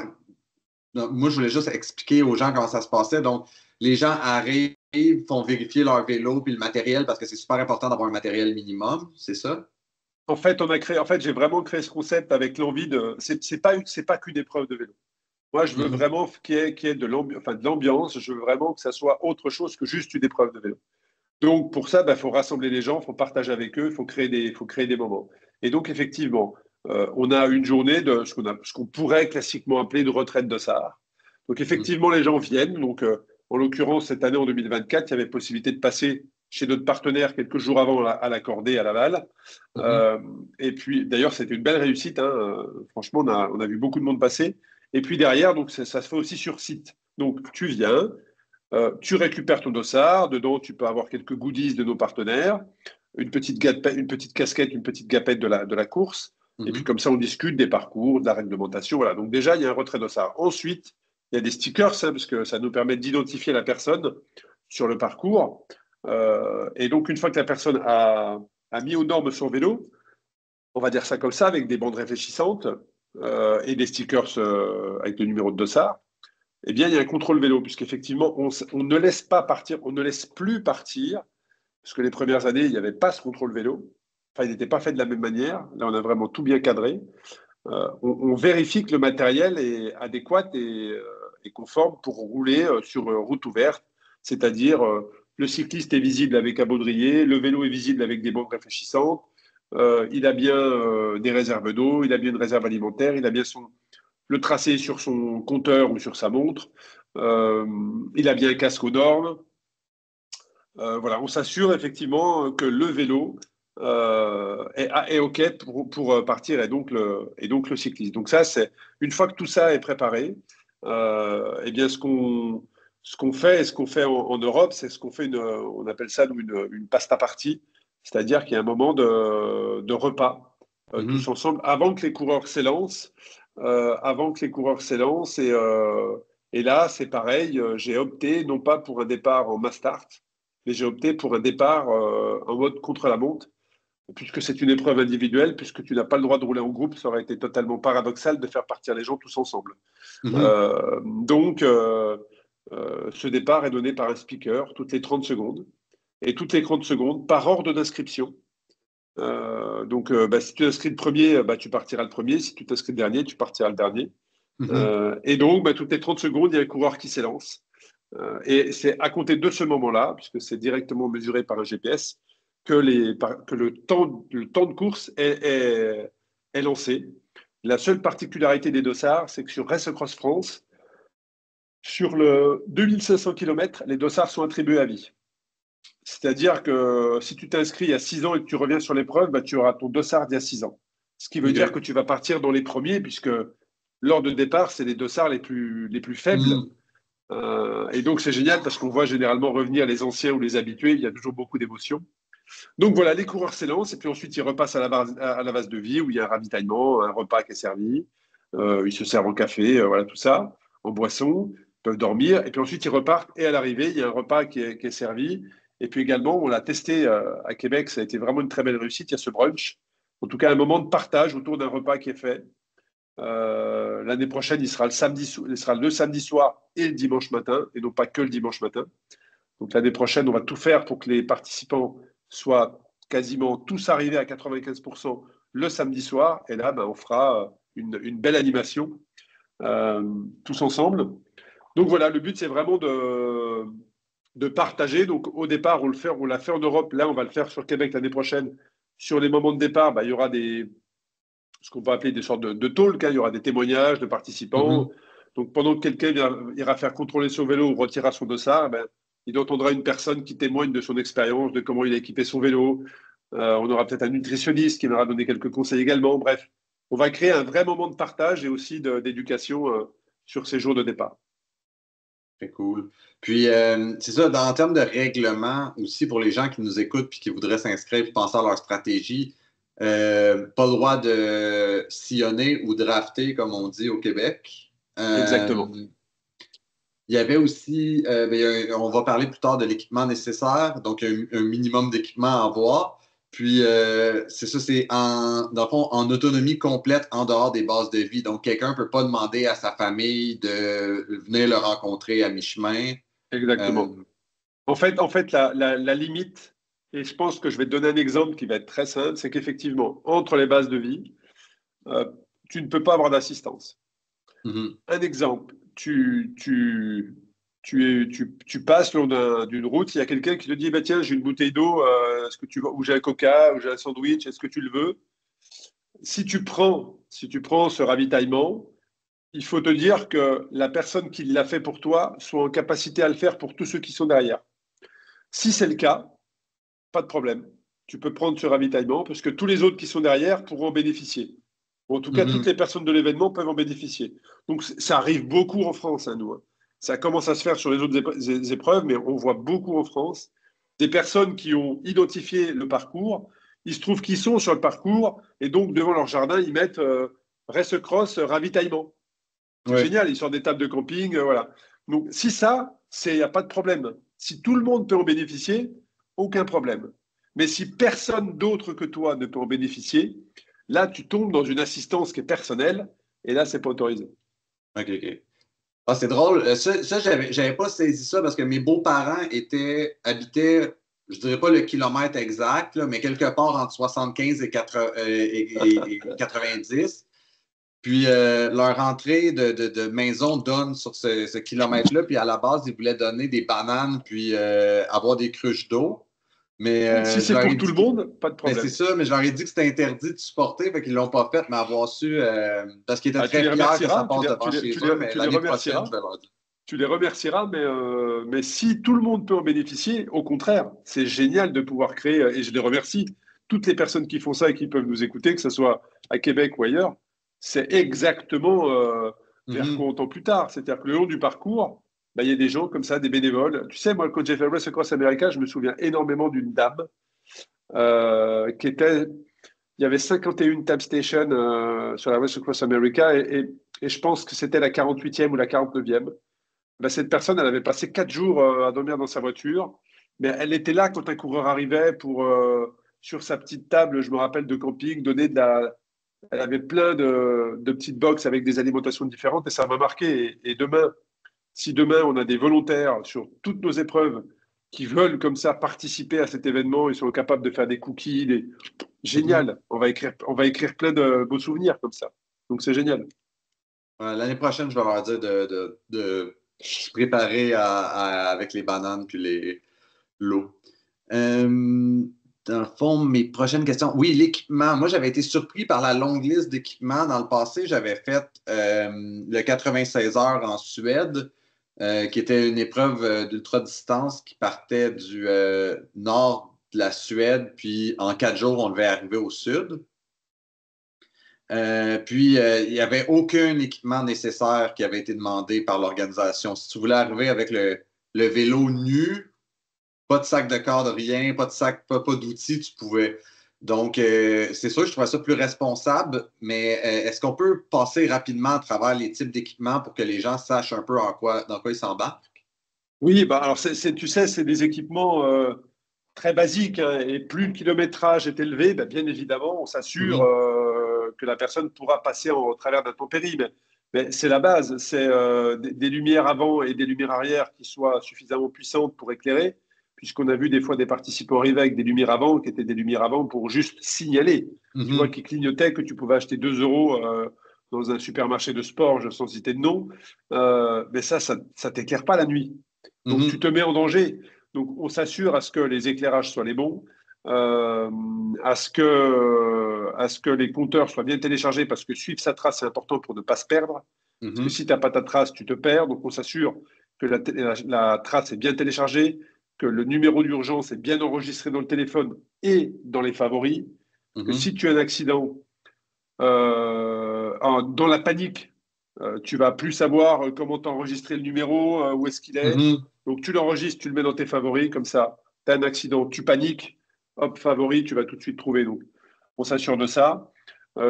Donc, moi, je voulais juste expliquer aux gens comment ça se passait. Donc, les gens arrivent, font vérifier leur vélo puis le matériel parce que c'est super important d'avoir un matériel minimum, c'est ça? En fait, j'ai vraiment créé ce concept avec l'envie de... C'est pas qu'une épreuve de vélo. Moi, je veux vraiment qu'il y ait de l'ambiance. Je veux vraiment que ça soit autre chose que juste une épreuve de vélo. Donc, pour ça, il faut rassembler les gens, il faut partager avec eux, il faut créer des moments. Et donc, effectivement, on a une journée de ce qu'on pourrait classiquement appeler de retraite de Sahara. Donc, effectivement, les gens viennent. Donc, en l'occurrence, cette année, en 2024, il y avait possibilité de passer chez notre partenaire quelques jours avant à l'Accordé, à Laval. Et puis, d'ailleurs, c'était une belle réussite. Hein. Franchement, on a vu beaucoup de monde passer. Et puis derrière, donc, ça se fait aussi sur site. Donc, tu viens, tu récupères ton dossard. Dedans, tu peux avoir quelques goodies de nos partenaires, une petite casquette, une petite gapette de la course. Et puis, comme ça, on discute des parcours, de la réglementation. Voilà. Donc, déjà, il y a un retrait dossard. Ensuite, il y a des stickers, hein, parce que ça nous permet d'identifier la personne sur le parcours. Et donc, une fois que la personne a mis aux normes son vélo, on va dire ça comme ça, avec des bandes réfléchissantes et des stickers avec le numéro de dossard, eh bien, il y a un contrôle vélo, puisqu'effectivement, on ne laisse pas partir, on ne laisse plus partir, parce que les premières années, il n'y avait pas ce contrôle vélo. Enfin, il n'était pas fait de la même manière. Là, on a vraiment tout bien cadré. On vérifie que le matériel est adéquat et conforme pour rouler sur route ouverte, c'est-à-dire le cycliste est visible avec un baudrier, le vélo est visible avec des bandes réfléchissantes, il a bien des réserves d'eau, il a bien une réserve alimentaire, il a bien le tracé sur son compteur ou sur sa montre, il a bien un casque aux normes. Voilà, on s'assure effectivement que le vélo est OK pour partir et donc le cycliste. Donc ça, c'est une fois que tout ça est préparé, eh bien ce qu'on fait en Europe, c'est ce qu'on fait on appelle ça nous, une pasta party, c'est-à-dire qu'il y a un moment de repas tous ensemble avant que les coureurs s'élancent, et là c'est pareil, j'ai opté non pas pour un départ en mass start, mais j'ai opté pour un départ en mode contre-la-montre, puisque c'est une épreuve individuelle, puisque tu n'as pas le droit de rouler en groupe, ça aurait été totalement paradoxal de faire partir les gens tous ensemble. Donc, ce départ est donné par un speaker toutes les 30 secondes, et toutes les 30 secondes, par ordre d'inscription. Donc, si tu t'inscris le premier, tu partiras le premier. Si tu t'inscris le dernier, tu partiras le dernier. Et donc, toutes les 30 secondes, il y a un coureur qui s'élance. Et c'est à compter de ce moment-là, puisque c'est directement mesuré par un GPS, que le temps de course est lancé. La seule particularité des dossards, c'est que sur Race Across France, sur le 2500 km, les dossards sont attribués à vie. C'est-à-dire que si tu t'inscris il y a 6 ans et que tu reviens sur l'épreuve, tu auras ton dossard d'il y a 6 ans. Ce qui veut dire que tu vas partir dans les premiers, puisque l'ordre de départ, c'est les dossards les plus faibles. Et donc, c'est génial parce qu'on voit généralement revenir les anciens ou les habitués. Il y a toujours beaucoup d'émotions. Donc voilà, les coureurs s'élancent et puis ensuite ils repassent à la base de vie où il y a un ravitaillement, un repas qui est servi. Ils se servent en café, voilà tout ça, en boisson, ils peuvent dormir et puis ensuite ils repartent et à l'arrivée il y a un repas qui est servi. Et puis également, on l'a testé à Québec, ça a été vraiment une très belle réussite. Il y a ce brunch, en tout cas un moment de partage autour d'un repas qui est fait. L'année prochaine, il sera le samedi soir et le dimanche matin, et non pas que le dimanche matin. Donc l'année prochaine, on va tout faire pour que les participants soient quasiment tous arrivés à 95% le samedi soir. Et là, on fera une belle animation tous ensemble. Donc voilà, le but, c'est vraiment de partager. Donc au départ, on l'a fait en Europe. Là, on va le faire sur Québec l'année prochaine. Sur les moments de départ, il y aura ce qu'on peut appeler des sortes de talks. Il y aura des témoignages de participants. Donc pendant que quelqu'un ira faire contrôler son vélo ou retirera son dossard, il entendra une personne qui témoigne de son expérience, de comment il a équipé son vélo. On aura peut-être un nutritionniste qui viendra donner quelques conseils également. Bref, on va créer un vrai moment de partage et aussi d'éducation sur ces jours de départ. Très cool. Puis, c'est ça, en termes de règlement, aussi pour les gens qui nous écoutent et qui voudraient s'inscrire et penser à leur stratégie, pas le droit de sillonner ou drafter, comme on dit au Québec. Exactement. Il y avait aussi, on va parler plus tard de l'équipement nécessaire, donc un minimum d'équipement à avoir. Puis, c'est ça, c'est dans le fond, en autonomie complète en dehors des bases de vie. Donc, quelqu'un ne peut pas demander à sa famille de venir le rencontrer à mi-chemin. Exactement. En fait la limite, et je pense que je vais te donner un exemple qui va être très simple, c'est qu'effectivement, entre les bases de vie, tu ne peux pas avoir d'assistance. Un exemple, tu passes le long d'une route, il y a quelqu'un qui te dit, tiens, j'ai une bouteille d'eau, ou j'ai un coca, ou j'ai un sandwich, est-ce que tu le veux? Si tu prends ce ravitaillement, il faut te dire que la personne qui l'a fait pour toi soit en capacité à le faire pour tous ceux qui sont derrière. Si c'est le cas, pas de problème. Tu peux prendre ce ravitaillement parce que tous les autres qui sont derrière pourront en bénéficier. En tout cas, toutes les personnes de l'événement peuvent en bénéficier. Donc, ça arrive beaucoup en France, nous. Ça commence à se faire sur les autres épreuves, mais on voit beaucoup en France des personnes qui ont identifié le parcours. Il se trouve qu'ils sont sur le parcours et donc, devant leur jardin, ils mettent Race Cross ravitaillement. C'est génial, ils sortent des tables de camping, voilà. Donc, si ça, il n'y a pas de problème. Si tout le monde peut en bénéficier, aucun problème. Mais si personne d'autre que toi ne peut en bénéficier, là, tu tombes dans une assistance qui est personnelle, et là, c'est pas autorisé. OK. Ah, c'est drôle. Ça j'avais pas saisi ça parce que mes beaux-parents habitaient, je dirais pas le kilomètre exact, là, mais quelque part entre 75 et 90. Puis leur entrée de maison donne sur ce kilomètre-là. Puis à la base, ils voulaient donner des bananes puis avoir des cruches d'eau. Mais si c'est pour tout le monde, pas de problème. C'est ça, mais je leur ai dit que c'était interdit de supporter, fait qu'ils ne l'ont pas fait, mais avoir su, parce qu'ils étaient très fiers que ça passe devant chez eux, mais l'année prochaine, je vais leur dire. Tu les remercieras, mais si tout le monde peut en bénéficier, au contraire, c'est génial de pouvoir créer, et je les remercie, toutes les personnes qui font ça et qui peuvent nous écouter, que ce soit à Québec ou ailleurs, c'est exactement vers quoi on tend plus tard. C'est-à-dire que le long du parcours, il y a des gens comme ça, des bénévoles. Tu sais, moi, quand j'ai fait Race Across America, je me souviens énormément d'une dame qui était... Il y avait 51 tab stations sur la Race Across America et je pense que c'était la 48e ou la 49e. Cette personne, elle avait passé 4 jours à dormir dans sa voiture, mais elle était là quand un coureur arrivait pour, sur sa petite table, je me rappelle, de camping, donner de la... Elle avait plein de petites boxes avec des alimentations différentes et ça m'a marqué. Et demain, si demain on a des volontaires sur toutes nos épreuves qui veulent comme ça participer à cet événement, ils sont capables de faire des cookies, génial. On va écrire plein de beaux souvenirs comme ça. Donc c'est génial. L'année prochaine, je vais leur dire de se préparer avec les bananes puis l'eau. Dans le fond, mes prochaines questions. Oui, l'équipement. Moi, j'avais été surpris par la longue liste d'équipements. Dans le passé, j'avais fait le 96 heures en Suède, qui était une épreuve d'ultra-distance qui partait du nord de la Suède, puis en 4 jours, on devait arriver au sud. Puis, il n'y avait aucun équipement nécessaire qui avait été demandé par l'organisation. Si tu voulais arriver avec le vélo nu, pas de sac de corde, rien, pas de sac, pas d'outils, tu pouvais. Donc, c'est sûr, je trouvais ça plus responsable, mais est-ce qu'on peut passer rapidement à travers les types d'équipements pour que les gens sachent un peu dans quoi ils s'embarquent? Oui, bah alors tu sais, c'est des équipements très basiques, hein, et plus le kilométrage est élevé, bah, bien évidemment, on s'assure Mhm. que la personne pourra passer au travers d'intempéries. Mais c'est la base, c'est des lumières avant et des lumières arrière qui soient suffisamment puissantes pour éclairer, puisqu'on a vu des fois des participants arriver avec des lumières avant qui étaient des lumières avant pour juste signaler, tu vois, Mhm. qui clignotaient, que tu pouvais acheter 2 euros dans un supermarché de sport, je sans citer de nom. Mais ça t'éclaire pas la nuit. Donc, tu Mhm. te mets en danger. Donc, on s'assure à ce que les éclairages soient les bons, euh, à ce que les compteurs soient bien téléchargés, parce que suivre sa trace, c'est important pour ne pas se perdre. Parce que Mhm. si tu n'as pas ta trace, tu te perds. Donc, on s'assure que la trace est bien téléchargée, que le numéro d'urgence est bien enregistré dans le téléphone et dans les favoris. Que Mhm. si tu as un accident, dans la panique, tu vas plus savoir comment t'enregistrer le numéro, où est-ce qu'il est. Mhm. Donc tu l'enregistres, tu le mets dans tes favoris, comme ça, tu as un accident, tu paniques, hop, favori, tu vas tout de suite trouver. Donc on s'assure de ça.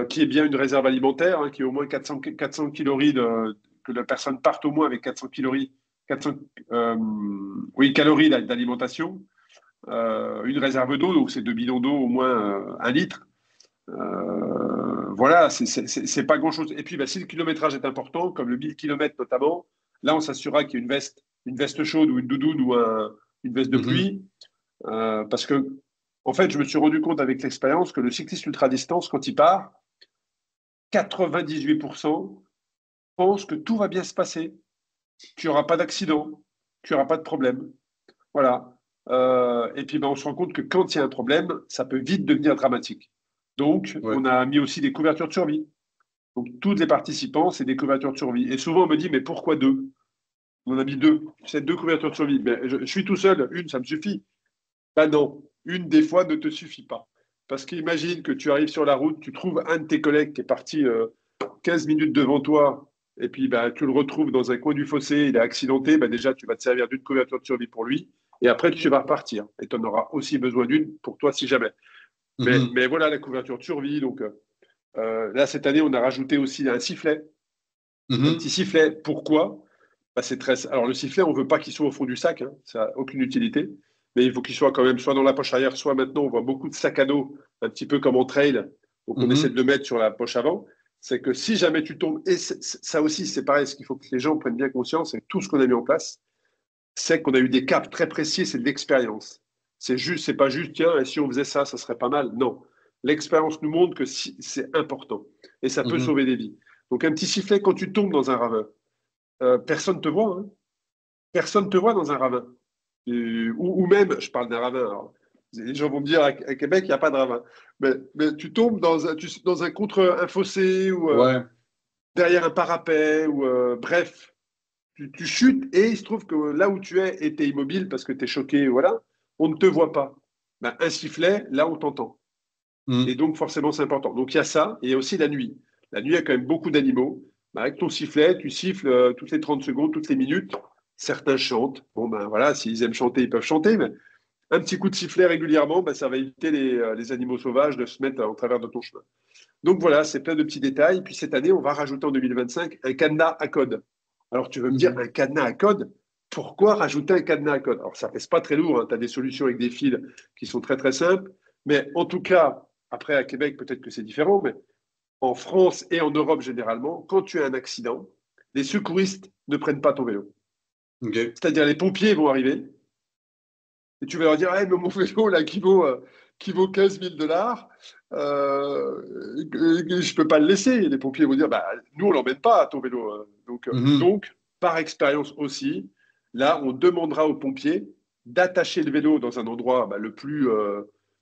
Qui est bien une réserve alimentaire, hein, qui est au moins 400 calories, que la personne parte au moins avec 400 calories, 400, euh, oui, calories d'alimentation. Une réserve d'eau, donc c'est 2 bidons d'eau, au moins 1 litre. Voilà, c'est pas grand-chose. Et puis, bah, si le kilométrage est important, comme le 1000 km notamment, là, on s'assurera qu'il y a une veste chaude ou une doudoune ou une veste de Mhm. pluie. Parce que, en fait, je me suis rendu compte avec l'expérience que le cycliste ultra-distance, quand il part, 98% pense que tout va bien se passer. Tu n'auras pas d'accident, tu n'auras pas de problème. Voilà. Et puis, ben, on se rend compte que quand il y a un problème, ça peut vite devenir dramatique. Donc, Ouais. on a mis aussi des couvertures de survie. Donc, tous les participants, c'est des couvertures de survie. Et souvent, on me dit, mais pourquoi deux? On en a mis deux. C'est 2 couvertures de survie. Mais je suis tout seul, une, ça me suffit. Ben non, une des fois ne te suffit pas. Parce qu'imagine que tu arrives sur la route, tu trouves un de tes collègues qui est parti 15 minutes devant toi, et puis ben, tu le retrouves dans un coin du fossé, il est accidenté, ben, déjà tu vas te servir d'une couverture de survie pour lui, et après tu vas repartir. Et tu en auras aussi besoin d'une pour toi si jamais. Mhm. Mais voilà la couverture de survie. Donc là, cette année, on a rajouté aussi un Mhm. petit sifflet. Pourquoi? Bah, c'est très... Alors, le sifflet, on ne veut pas qu'il soit au fond du sac, hein. Ça n'a aucune utilité. Mais il faut qu'il soit quand même soit dans la poche arrière, soit maintenant, on voit beaucoup de sacs à dos, un petit peu comme en trail. Donc, on essaie Mhm. de le mettre sur la poche avant. C'est que si jamais tu tombes, et ça aussi, c'est pareil, ce qu'il faut que les gens prennent bien conscience, et tout ce qu'on a mis en place, c'est qu'on a eu des caps très précis, c'est de l'expérience. C'est pas juste, tiens, si on faisait ça, ça serait pas mal. Non. L'expérience nous montre que c'est important. Et ça peut Mhm. sauver des vies. Donc, un petit sifflet quand tu tombes dans un ravin. Personne ne te voit, hein. Personne ne te voit dans un ravin. Ou même, je parle d'un ravin. Alors, les gens vont me dire à Québec, il n'y a pas de ravin. Mais tu tombes dans contre un fossé ou Ouais. derrière un parapet, ou bref, tu chutes et il se trouve que là où tu es, et tu es immobile parce que tu es choqué, voilà, on ne te voit pas. Ben, un sifflet, là, on t'entend. Et Mhm. donc, forcément, c'est important. Donc, il y a ça, et il y a aussi la nuit. La nuit, il y a quand même beaucoup d'animaux. Ben, avec ton sifflet, tu siffles toutes les 30 secondes, toutes les minutes. Certains chantent. Bon, ben voilà, s'ils aiment chanter, ils peuvent chanter, mais un petit coup de sifflet régulièrement, ben, ça va éviter les animaux sauvages de se mettre en travers de ton chemin. Donc voilà, c'est plein de petits détails. Puis cette année, on va rajouter en 2025 un cadenas à code. Alors tu veux me dire, Mhm. un cadenas à code, pourquoi rajouter un cadenas à code? Alors ça pèse pas très lourd, hein. Tu as des solutions avec des fils qui sont très très simples. Mais en tout cas, après à Québec, peut-être que c'est différent, mais en France et en Europe généralement, quand tu as un accident, les secouristes ne prennent pas ton vélo. OK. C'est-à-dire les pompiers vont arriver et tu vas leur dire, hey, mais mon vélo là qui vaut 15 000 dollars, je ne peux pas le laisser. Et les pompiers vont dire, bah, nous on l'emmène pas à ton vélo, hein. Mhm. Donc, par expérience aussi, là on demandera aux pompiers d'attacher le vélo dans un endroit bah, le plus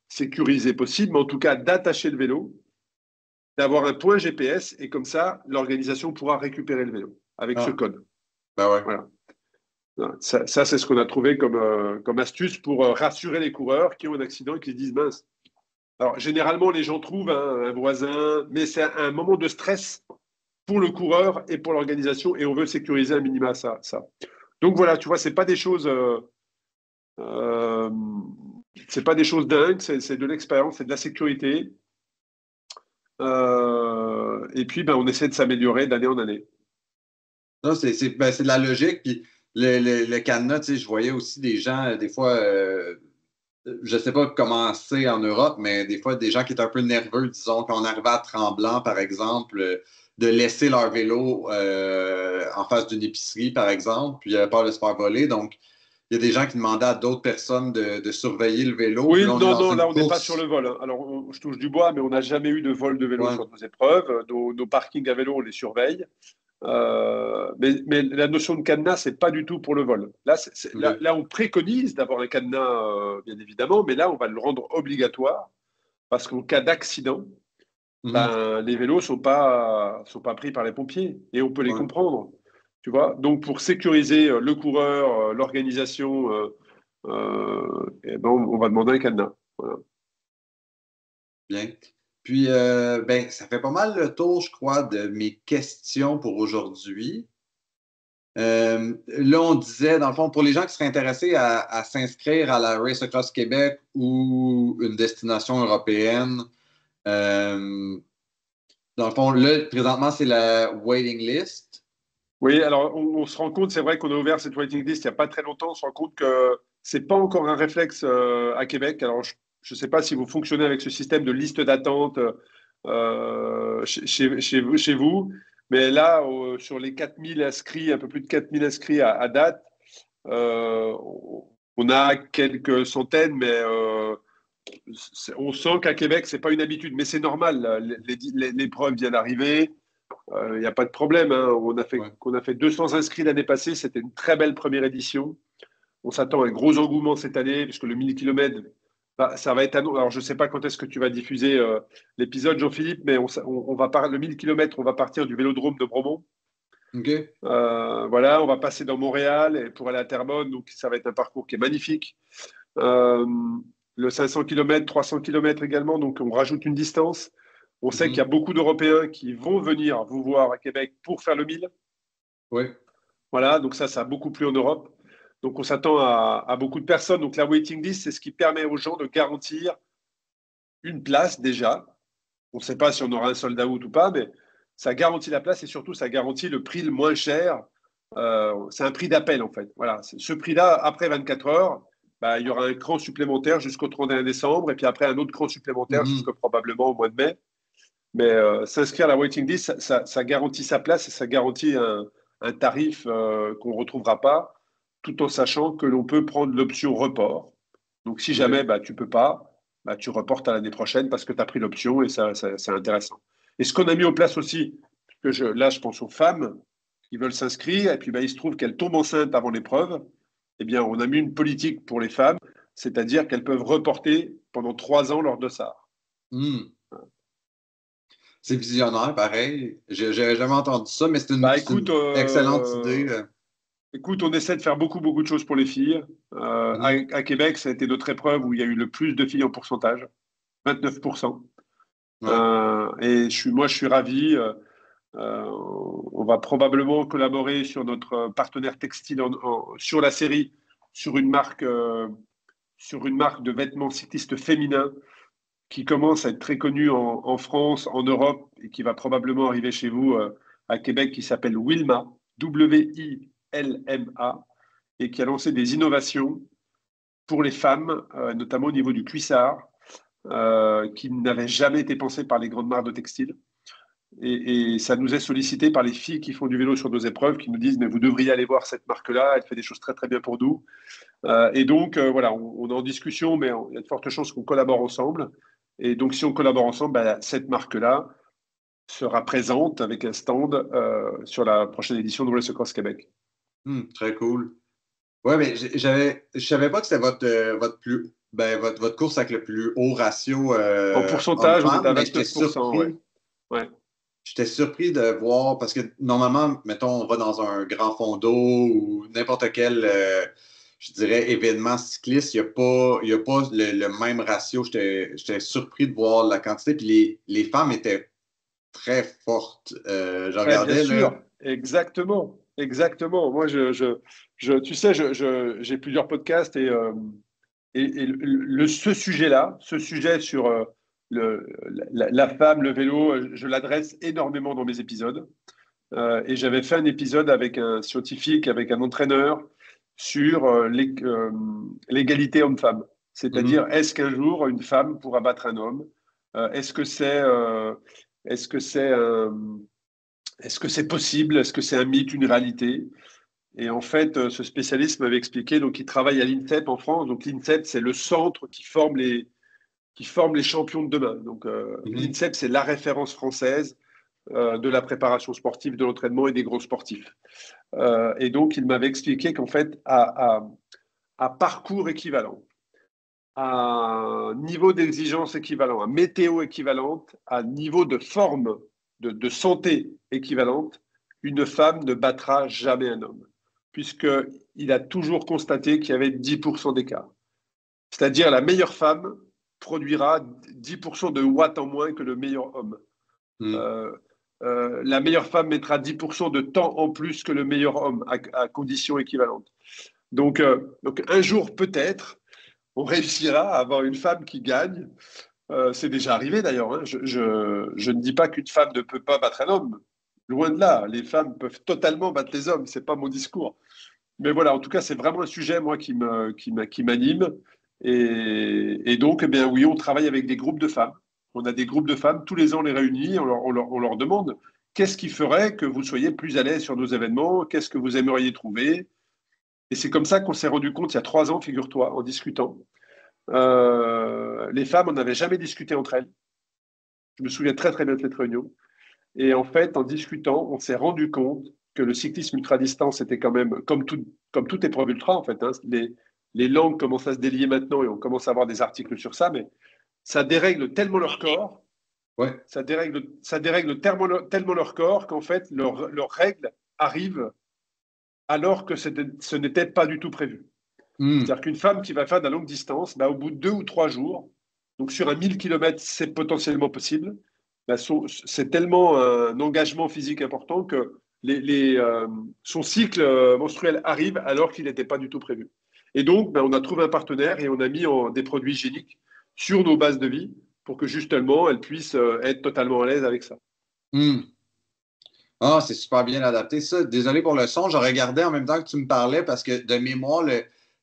sécurisé possible, mais en tout cas d'attacher le vélo, d'avoir un point GPS, et comme ça, l'organisation pourra récupérer le vélo avec ce Ah, code. ben ouais. Voilà. Ça c'est ce qu'on a trouvé comme astuce pour rassurer les coureurs qui ont un accident et qui se disent, mince. Alors, généralement, les gens trouvent un voisin, mais c'est un moment de stress pour le coureur et pour l'organisation, et on veut sécuriser un minima ça. Donc voilà, tu vois, c'est pas des choses Euh, c'est pas des choses dingues, c'est de l'expérience, c'est de la sécurité. Et puis, ben, on essaie de s'améliorer d'année en année. Non, c'est de la logique. Puis le cadenas, tu sais, je voyais aussi des gens, des fois, je sais pas comment c'est en Europe, mais des fois, des gens qui étaient un peu nerveux, disons, quand on arrivait à Tremblant, par exemple, de laisser leur vélo en face d'une épicerie, par exemple, puis il avait peur de se faire voler. Donc, il y a des gens qui demandaient à d'autres personnes de surveiller le vélo. Puis Oui, là, on est non, dans non, une là, on n'est pas sur le course. vol, hein. Alors, je touche du bois, mais on n'a jamais eu de vol de vélo Ouais, sur nos épreuves. Nos parkings à vélo, on les surveille. Mais la notion de cadenas, c'est pas du tout pour le vol. Là, OK. là, on préconise d'avoir un cadenas, bien évidemment, mais là, on va le rendre obligatoire parce qu'en cas d'accident, Mhm. ben, les vélos sont pas pris par les pompiers et on peut les Ouais, comprendre. Tu vois? Donc, pour sécuriser le coureur, l'organisation, eh ben, on va demander un cadenas. Voilà. bien. Puis, ben, ça fait pas mal le tour, je crois, de mes questions pour aujourd'hui. Là, on disait, dans le fond, pour les gens qui seraient intéressés à s'inscrire à la Race Across Québec ou une destination européenne, euh, dans le fond, là, présentement, c'est la waiting list. Oui, alors on se rend compte, c'est vrai qu'on a ouvert cette waiting list il n'y a pas très longtemps, on se rend compte que c'est pas encore un réflexe à Québec. Alors je ne sais pas si vous fonctionnez avec ce système de liste d'attente chez vous, mais là, sur les 4000 inscrits, un peu plus de 4000 inscrits à date, on a quelques centaines, mais on sent qu'à Québec, c'est pas une habitude, mais c'est normal. Là. L'épreuve vient d'arriver. Il n'y a pas de problème, hein. Ouais. On a fait 200 inscrits l'année passée. C'était une très belle première édition. On s'attend à un gros engouement cette année, puisque le 1000 km, bah, ça va être Alors, je ne sais pas quand est-ce que tu vas diffuser l'épisode, Jean-Philippe, mais le 1000 km, on va partir du vélodrome de Bromont. OK. Voilà, on va passer dans Montréal et pour aller à Terrebonne. Donc, ça va être un parcours qui est magnifique. Euh, le 500 km, 300 km également. Donc, on rajoute une distance. On sait qu'il y a Mhm. beaucoup d'Européens qui vont venir vous voir à Québec pour faire le 1000. Oui. Voilà, donc ça a beaucoup plu en Europe. Donc on s'attend à beaucoup de personnes. Donc la waiting list, c'est ce qui permet aux gens de garantir une place déjà. On ne sait pas si on aura un sold out ou pas, mais ça garantit la place et surtout ça garantit le prix le moins cher. C'est un prix d'appel en fait. Voilà, ce prix-là, après 24 heures, bah, il y aura un cran supplémentaire jusqu'au 31 décembre et puis après un autre cran supplémentaire Mhm. jusqu'au probablement au mois de mai. Mais s'inscrire à la waiting list, ça garantit sa place et ça garantit un tarif qu'on ne retrouvera pas, tout en sachant que l'on peut prendre l'option report. Donc, si jamais OK. bah, tu ne peux pas, bah, tu reportes à l'année prochaine parce que tu as pris l'option et c'est intéressant. Et ce qu'on a mis en place aussi, là, je pense aux femmes qui veulent s'inscrire et puis bah, il se trouve qu'elles tombent enceintes avant l'épreuve. Eh bien, on a mis une politique pour les femmes, c'est-à-dire qu'elles peuvent reporter pendant 3 ans leur dossard. Hmm. C'est visionnaire, pareil. J'avais jamais entendu ça, mais Bah c'est écoute, une excellente idée. Écoute, on essaie de faire beaucoup, beaucoup de choses pour les filles. Mhm. À Québec, ça a été notre épreuve où il y a eu le plus de filles en pourcentage, 29%. Ouais. Moi, je suis ravi. On va probablement collaborer sur notre partenaire textile sur la série, sur une marque, euh, sur une marque de vêtements cyclistes féminins qui commence à être très connue en France, en Europe et qui va probablement arriver chez vous à Québec, qui s'appelle Wilma, Wilma, et qui a lancé des innovations pour les femmes, notamment au niveau du cuissard, qui n'avaient jamais été pensées par les grandes marques de textiles. Et ça nous est sollicité par les filles qui font du vélo sur nos épreuves, qui nous disent, mais vous devriez aller voir cette marque-là, elle fait des choses très très bien pour nous. Et donc, voilà, on est en discussion, mais il y a de fortes chances qu'on collabore ensemble. Et donc, si on collabore ensemble, bah, cette marque-là sera présente avec un stand sur la prochaine édition de Race Across Québec. Hmm, très cool. Ouais, mais je savais pas que c'était votre course avec le plus haut ratio En pourcentage, on est homme-femme, à mais 29%, ouais. Ouais. j'étais surpris de voir, parce que normalement, mettons, on va dans un grand fond d'eau ou n'importe quel, je dirais, événement cycliste, il y a pas le même ratio. J'étais surpris de voir la quantité, puis les femmes étaient très fortes. Je Bien regardais, là, sûr, exactement. exactement. Moi, tu sais, j'ai plusieurs podcasts et ce sujet-là, ce sujet sur la femme, le vélo, je l'adresse énormément dans mes épisodes. Et j'avais fait un épisode avec un scientifique, avec un entraîneur sur l'égalité homme-femme. Mhm. C'est-à-dire, est-ce qu'un jour une femme pourra battre un homme? Est-ce que est-ce que c'est, est-ce que c'est possible? Est-ce que c'est un mythe, une réalité? Et en fait, ce spécialiste m'avait expliqué, donc il travaille à l'INSEP en France. Donc l'INSEP, c'est le centre qui forme les champions de demain. Donc Mhm. l'INSEP, c'est la référence française de la préparation sportive, de l'entraînement et des gros sportifs. Et donc, il m'avait expliqué qu'en fait, à parcours équivalent, à niveau d'exigence équivalent, à météo équivalente, à niveau de forme, de santé équivalente, une femme ne battra jamais un homme, puisqu'il a toujours constaté qu'il y avait 10% d'écart. C'est-à-dire la meilleure femme produira 10% de watts en moins que le meilleur homme. Mhm. Euh, la meilleure femme mettra 10% de temps en plus que le meilleur homme à conditions équivalentes. Donc un jour, peut-être, on réussira à avoir une femme qui gagne. C'est déjà arrivé d'ailleurs. Hein. Je ne dis pas qu'une femme ne peut pas battre un homme. Loin de là, les femmes peuvent totalement battre les hommes. C'est pas mon discours. Mais voilà, en tout cas, c'est vraiment un sujet moi qui m'anime. Et donc, eh bien oui, on travaille avec des groupes de femmes. On a des groupes de femmes, tous les ans, on les réunit, on leur demande qu'est-ce qui ferait que vous soyez plus à l'aise sur nos événements, qu'est-ce que vous aimeriez trouver. Et c'est comme ça qu'on s'est rendu compte il y a 3 ans, figure-toi, en discutant. Les femmes, on n'avait jamais discuté entre elles. Je me souviens très très bien de cette réunion. Et en fait, en discutant, on s'est rendu compte que le cyclisme ultra-distance était quand même, comme toute épreuve ultra, en fait, hein, les langues commencent à se délier maintenant et on commence à avoir des articles sur ça, mais ça dérègle tellement leur corps, Ouais. ça dérègle tellement leur corps qu'en fait, leurs règles arrivent alors que ce n'était pas du tout prévu. Mhm. C'est-à-dire qu'une femme qui va faire de la longue distance, bah, au bout de 2 ou 3 jours, donc sur un 1000 km, c'est potentiellement possible, bah, c'est tellement un engagement physique important que son cycle menstruel arrive alors qu'il n'était pas du tout prévu. Et donc, bah, on a trouvé un partenaire et on a mis des produits hygiéniques sur nos bases de vie pour que justement, elle puisse être totalement à l'aise avec ça. Mhm. Ah, c'est super bien adapté, ça. Désolé pour le son. Je regardais en même temps que tu me parlais parce que de mémoire,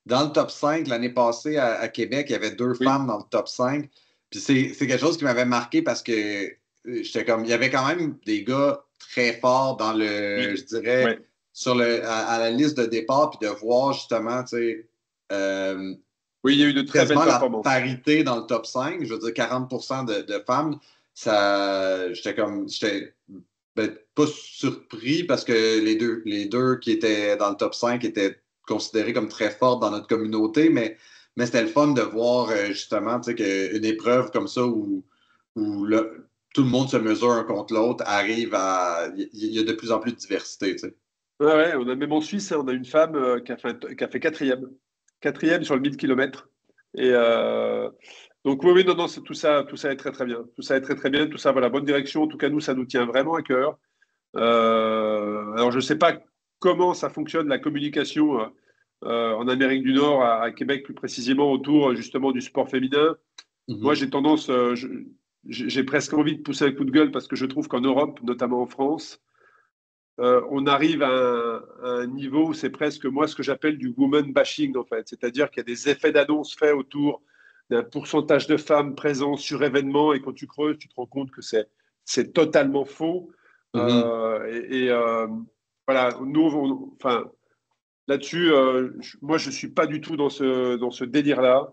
dans le top 5 l'année passée à Québec, il y avait deux Oui, femmes dans le top 5. Puis c'est quelque chose qui m'avait marqué parce que j'étais comme, il y avait quand même des gars très forts dans oui, je dirais, ouais. à la liste de départ, puis de voir justement, tu sais, euh, Oui, il y a eu de très belles quasiment la performances. parité dans le top 5. Je veux dire, 40% de femmes, ça, j'étais pas surpris parce que les deux qui étaient dans le top 5 étaient considérés comme très fortes dans notre communauté, mais c'était le fun de voir justement tu sais, qu'une épreuve comme ça où tout le monde se mesure un contre l'autre arrive à. Il y a de plus en plus de diversité. Tu sais. Ouais, ouais, on a même en Suisse, hein, on a une femme qui a fait quatrième. Quatrième sur le 1000 km. Et donc, oui, oui, non, non, tout ça est très, très bien. Tout ça est très, très bien. Tout ça va la bonne direction. En tout cas, nous, ça nous tient vraiment à cœur. Alors, je ne sais pas comment ça fonctionne, la communication en Amérique du Nord, à Québec plus précisément, autour justement du sport féminin. Moi, Mhm. j'ai tendance, j'ai presque envie de pousser un coup de gueule parce que je trouve qu'en Europe, notamment en France, on arrive à un niveau où c'est presque moi ce que j'appelle du woman bashing en fait. C'est-à-dire qu'il y a des effets d'annonce faits autour d'un pourcentage de femmes présentes sur événements et quand tu creuses, tu te rends compte que c'est totalement faux. Mhm. Voilà, nous, enfin, là-dessus, moi je suis pas du tout dans ce délire-là.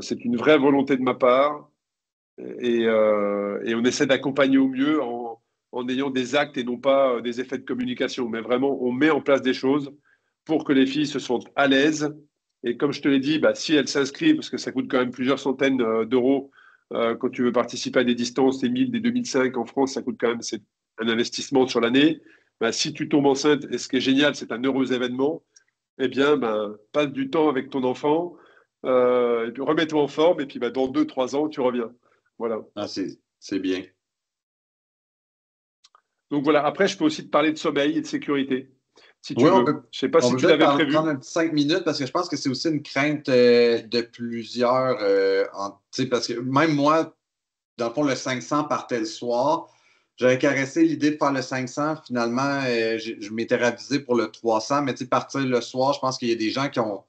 C'est une vraie volonté de ma part et on essaie d'accompagner au mieux en ayant des actes et non pas des effets de communication. Mais vraiment, on met en place des choses pour que les filles se sentent à l'aise. Et comme je te l'ai dit, bah, si elles s'inscrivent, parce que ça coûte quand même plusieurs centaines d'euros quand tu veux participer à des distances, des 1000, des 2005 en France, ça coûte quand même, c'est un investissement sur l'année. Bah, si tu tombes enceinte, et ce qui est génial, c'est un heureux événement, eh bien, ben, passe du temps avec ton enfant, et puis remets-toi en forme, et puis bah, dans 2, 3 ans, tu reviens. Voilà. Ah, c'est bien. Donc voilà, après, je peux aussi te parler de sommeil et de sécurité. si tu Oui, veux. Je sais pas on si peut tu peut-être l'avais prévu. prendre un petit 5 minutes parce que je pense que c'est aussi une crainte de plusieurs. Tu sais, parce que même moi, dans le fond, le 500 partait le soir. J'avais caressé l'idée de faire le 500. Finalement, je m'étais ravisé pour le 300. Mais tu sais, partir le soir, je pense qu'il y a des gens qui ont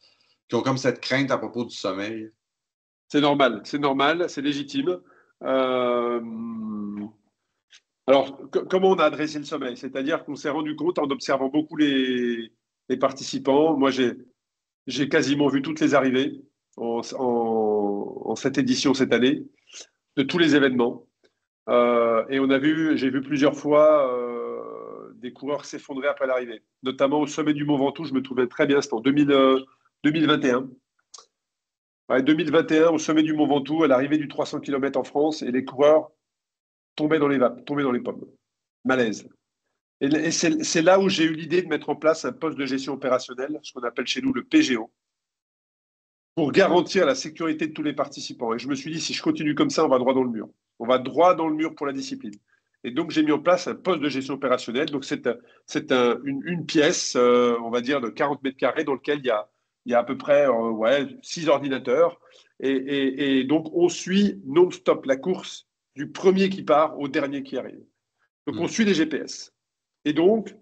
comme cette crainte à propos du sommeil. C'est normal, c'est légitime. Euh, Alors, comment on a adressé le sommeil? C'est-à-dire qu'on s'est rendu compte en observant beaucoup les participants. Moi, j'ai quasiment vu toutes les arrivées en cette édition cette année, de tous les événements. Et j'ai vu plusieurs fois des coureurs s'effondrer après l'arrivée, notamment au sommet du Mont Ventoux. Je me trouvais très bien, c'était en 2021. Ouais, 2021, au sommet du Mont Ventoux, à l'arrivée du 300 km en France, et les coureurs tombaient dans les vapes, tombaient dans les pommes. Malaise. Et c'est là où j'ai eu l'idée de mettre en place un poste de gestion opérationnelle, ce qu'on appelle chez nous le PGO, pour garantir la sécurité de tous les participants. Et je me suis dit, si je continue comme ça, on va droit dans le mur. On va droit dans le mur pour la discipline. Et donc, j'ai mis en place un poste de gestion opérationnelle. Donc, c'est une pièce, on va dire, de 40 mètres carrés dans lequel il y a à peu près 6 ordinateurs. Et donc, on suit non-stop la course du premier qui part au dernier qui arrive. Donc, on suit les GPS. Et donc,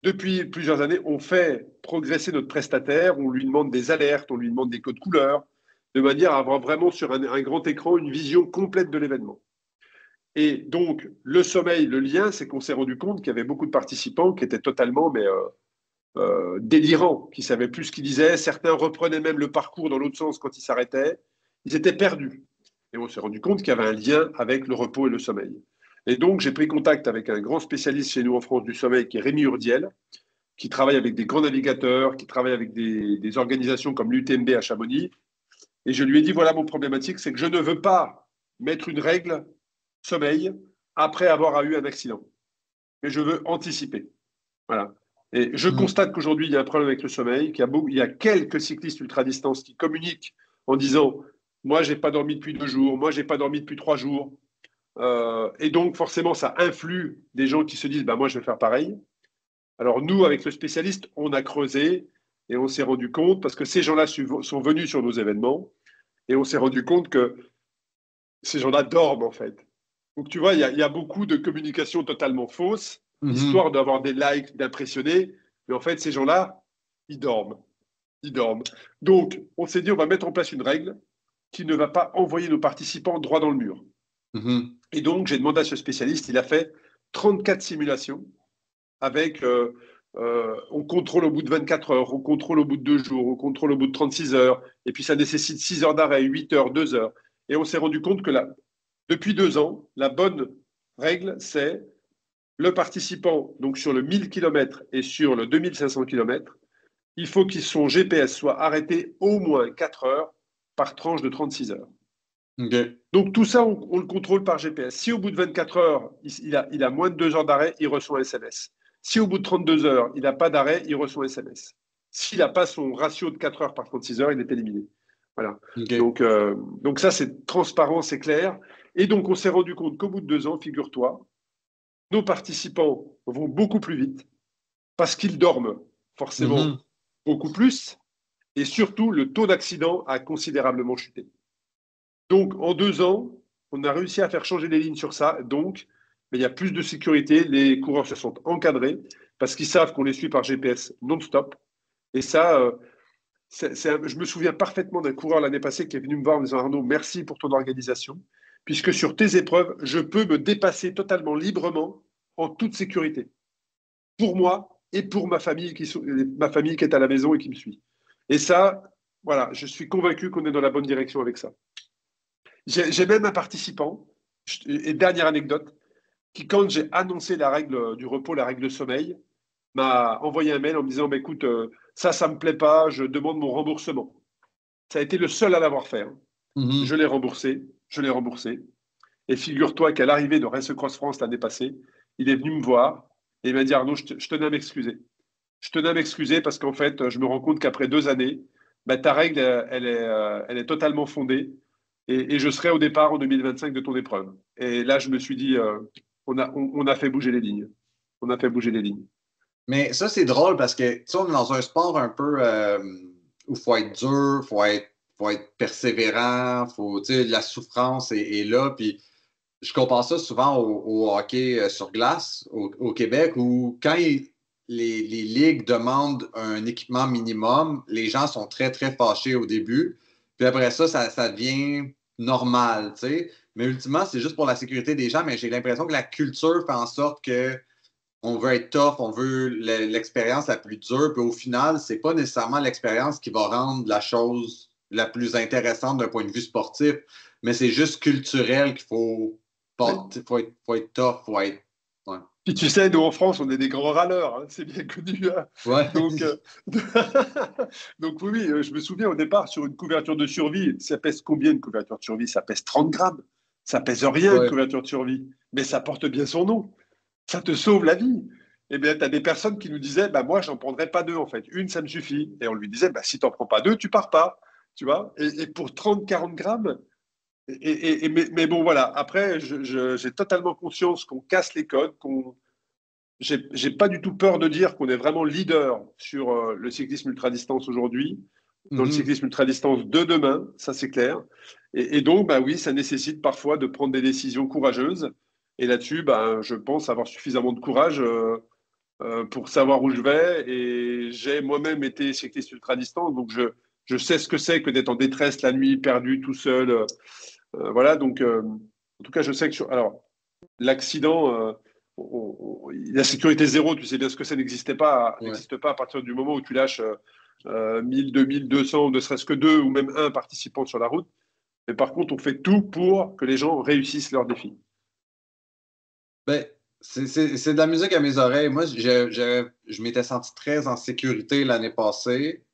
depuis plusieurs années, on fait progresser notre prestataire, on lui demande des alertes, on lui demande des codes couleurs, de manière à avoir vraiment sur un grand écran une vision complète de l'événement. Et donc, le sommeil, le lien, c'est qu'on s'est rendu compte qu'il y avait beaucoup de participants qui étaient totalement délirants, qui ne savaient plus ce qu'ils disaient. Certains reprenaient même le parcours dans l'autre sens quand ils s'arrêtaient. Ils étaient perdus. Et on s'est rendu compte qu'il y avait un lien avec le repos et le sommeil. Et donc, j'ai pris contact avec un grand spécialiste chez nous en France du sommeil, qui est Rémi Urdiel, qui travaille avec des grands navigateurs, qui travaille avec des organisations comme l'UTMB à Chamonix. Et je lui ai dit, voilà mon problématique, c'est que je ne veux pas mettre une règle sommeil après avoir eu un accident. Mais je veux anticiper. Voilà. Et je constate qu'aujourd'hui, il y a un problème avec le sommeil, il y a quelques cyclistes ultra-distance qui communiquent en disant, moi, j'ai pas dormi depuis 2 jours, moi, j'ai pas dormi depuis 3 jours. Et donc, forcément, ça influe des gens qui se disent, bah, moi, je vais faire pareil. Alors nous, avec le spécialiste, on a creusé et on s'est rendu compte, parce que ces gens-là sont venus sur nos événements, et on s'est rendu compte que ces gens-là dorment en fait. Donc tu vois, il y a beaucoup de communication totalement fausse, histoire d'avoir des likes, d'impressionner, mais en fait, ces gens-là, ils dorment. Ils dorment. Donc, on s'est dit, on va mettre en place une règle qui ne va pas envoyer nos participants droit dans le mur. Et donc, j'ai demandé à ce spécialiste, il a fait 34 simulations avec on contrôle au bout de 24 heures, on contrôle au bout de 2 jours, on contrôle au bout de 36 heures, et puis ça nécessite 6 heures d'arrêt, 8 heures, 2 heures. Et on s'est rendu compte que depuis 2 ans, la bonne règle, c'est le participant, donc sur le 1000 km et sur le 2500 km, il faut que son GPS soit arrêté au moins 4 heures par tranche de 36 heures. Okay. Donc tout ça, on le contrôle par GPS. Si au bout de 24 heures, il a moins de 2 heures d'arrêt, il reçoit un SMS. Si au bout de 32 heures, il n'a pas d'arrêt, il reçoit un SMS. S'il n'a pas son ratio de 4 heures par 36 heures, il est éliminé. Voilà. Okay. Donc ça, c'est transparent, c'est clair. Et donc, on s'est rendu compte qu'au bout de 2 ans, figure-toi, nos participants vont beaucoup plus vite parce qu'ils dorment forcément beaucoup plus. Et surtout, le taux d'accident a considérablement chuté. Donc, en 2 ans, on a réussi à faire changer les lignes sur ça. Donc, mais il y a plus de sécurité. Les coureurs se sont encadrés parce qu'ils savent qu'on les suit par GPS non-stop. Et ça, je me souviens parfaitement d'un coureur l'année passée qui est venu me voir en me disant « Arnaud, merci pour ton organisation, puisque sur tes épreuves, je peux me dépasser totalement librement en toute sécurité. Pour moi et pour ma famille qui est à la maison et qui me suit. » Et ça, voilà, je suis convaincu qu'on est dans la bonne direction avec ça. J'ai même un participant, et dernière anecdote, qui, quand j'ai annoncé la règle du repos, la règle de sommeil, m'a envoyé un mail en me disant bah, écoute, ça ne me plaît pas, je demande mon remboursement. Ça a été le seul à l'avoir fait. Hein. Je l'ai remboursé. Et figure-toi qu'à l'arrivée de Race Cross France l'année passée, il est venu me voir et il m'a dit Arnaud, je tenais à m'excuser. Je tenais à m'excuser parce qu'en fait, je me rends compte qu'après 2 années, bah, ta règle, elle est totalement fondée. Et je serai au départ en 2025 de ton épreuve. Et là, je me suis dit, on a fait bouger les lignes. On a fait bouger les lignes. Mais ça, c'est drôle parce que, tu sais, on est dans un sport un peu où il faut être dur, faut être persévérant, tu sais, la souffrance est là. Puis je compare ça souvent au hockey sur glace au Québec où quand les ligues demandent un équipement minimum, les gens sont très, très fâchés au début. Puis après ça devient normal, tu sais. Mais ultimement, c'est juste pour la sécurité des gens, mais j'ai l'impression que la culture fait en sorte que on veut être tough, on veut l'expérience la plus dure, puis au final, c'est pas nécessairement l'expérience qui va rendre la chose la plus intéressante d'un point de vue sportif, mais c'est juste culturel qu'il faut être tough, faut être. Ouais. Puis tu sais, nous en France, on est des grands râleurs, hein, c'est bien connu. Hein. Ouais. Donc, donc oui, je me souviens au départ, sur une couverture de survie, ça pèse combien une couverture de survie? Ça pèse 30 grammes. Ça pèse rien une Ouais. couverture de survie, mais ça porte bien son nom. Ça te sauve la vie. Eh bien, tu as des personnes qui nous disaient, bah, moi, j'en prendrais pas deux, en fait. Une, ça me suffit. Et on lui disait, bah, si tu n'en prends pas deux, tu pars pas. Tu vois et pour 30, 40 grammes, mais bon, voilà. Après, j'ai totalement conscience qu'on casse les codes, j'ai pas du tout peur de dire qu'on est vraiment leader sur le cyclisme ultra-distance aujourd'hui, dans le Mm-hmm. cyclisme ultra-distance de demain, ça c'est clair. Et donc, bah oui, ça nécessite parfois de prendre des décisions courageuses. Et là-dessus, bah, je pense avoir suffisamment de courage pour savoir où je vais. Et j'ai moi-même été cycliste ultra-distance, donc je sais ce que c'est que d'être en détresse la nuit, perdu, tout seul. Voilà, donc en tout cas, je sais que alors l'accident, la sécurité zéro, tu sais bien ce que ça Ouais. n'existe pas à partir du moment où tu lâches 1000, 2000, 200, ne serait-ce que deux ou même un participant sur la route. Mais par contre, on fait tout pour que les gens réussissent leur défi. Ben, c'est de la musique à mes oreilles. Moi, je m'étais senti très en sécurité l'année passée.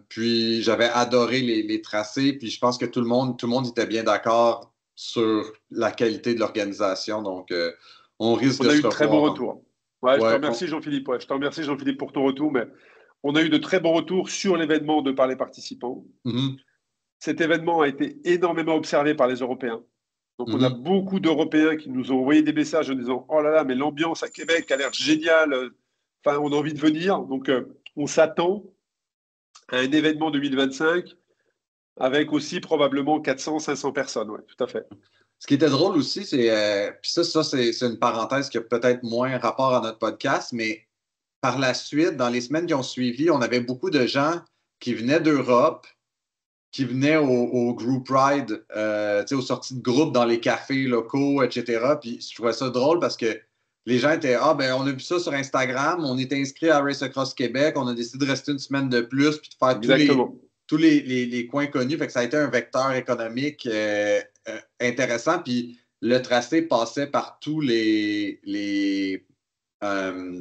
Puis j'avais adoré les tracés, puis je pense que tout le monde était bien d'accord sur la qualité de l'organisation. Donc, on risque On de a eu se de très bons revoir. retours. Ouais, je te Ouais, remercie Jean-Philippe. Ouais, je te remercie Jean-Philippe pour ton retour, mais on a eu de très bons retours sur l'événement de par les participants. mhm, Cet événement a été énormément observé par les Européens. Donc, on a mhm. beaucoup d'Européens qui nous ont envoyé des messages en disant oh là là, mais l'ambiance à Québec a l'air géniale. Enfin, on a envie de venir. Donc, on s'attend à un événement 2025 avec aussi probablement 400, 500 personnes. Oui, tout à fait. Ce qui était drôle aussi, puis c'est une parenthèse qui a peut-être moins rapport à notre podcast, mais par la suite, dans les semaines qui ont suivi, on avait beaucoup de gens qui venaient d'Europe, qui venaient au group ride, aux sorties de groupe dans les cafés locaux, etc. Puis je trouvais ça drôle parce que les gens étaient ah ben on a vu ça sur Instagram, on était inscrit à Race Across Québec, on a décidé de rester une semaine de plus puis de faire Exactement. tous les coins connus. Fait que ça a été un vecteur économique intéressant. Puis le tracé passait par tous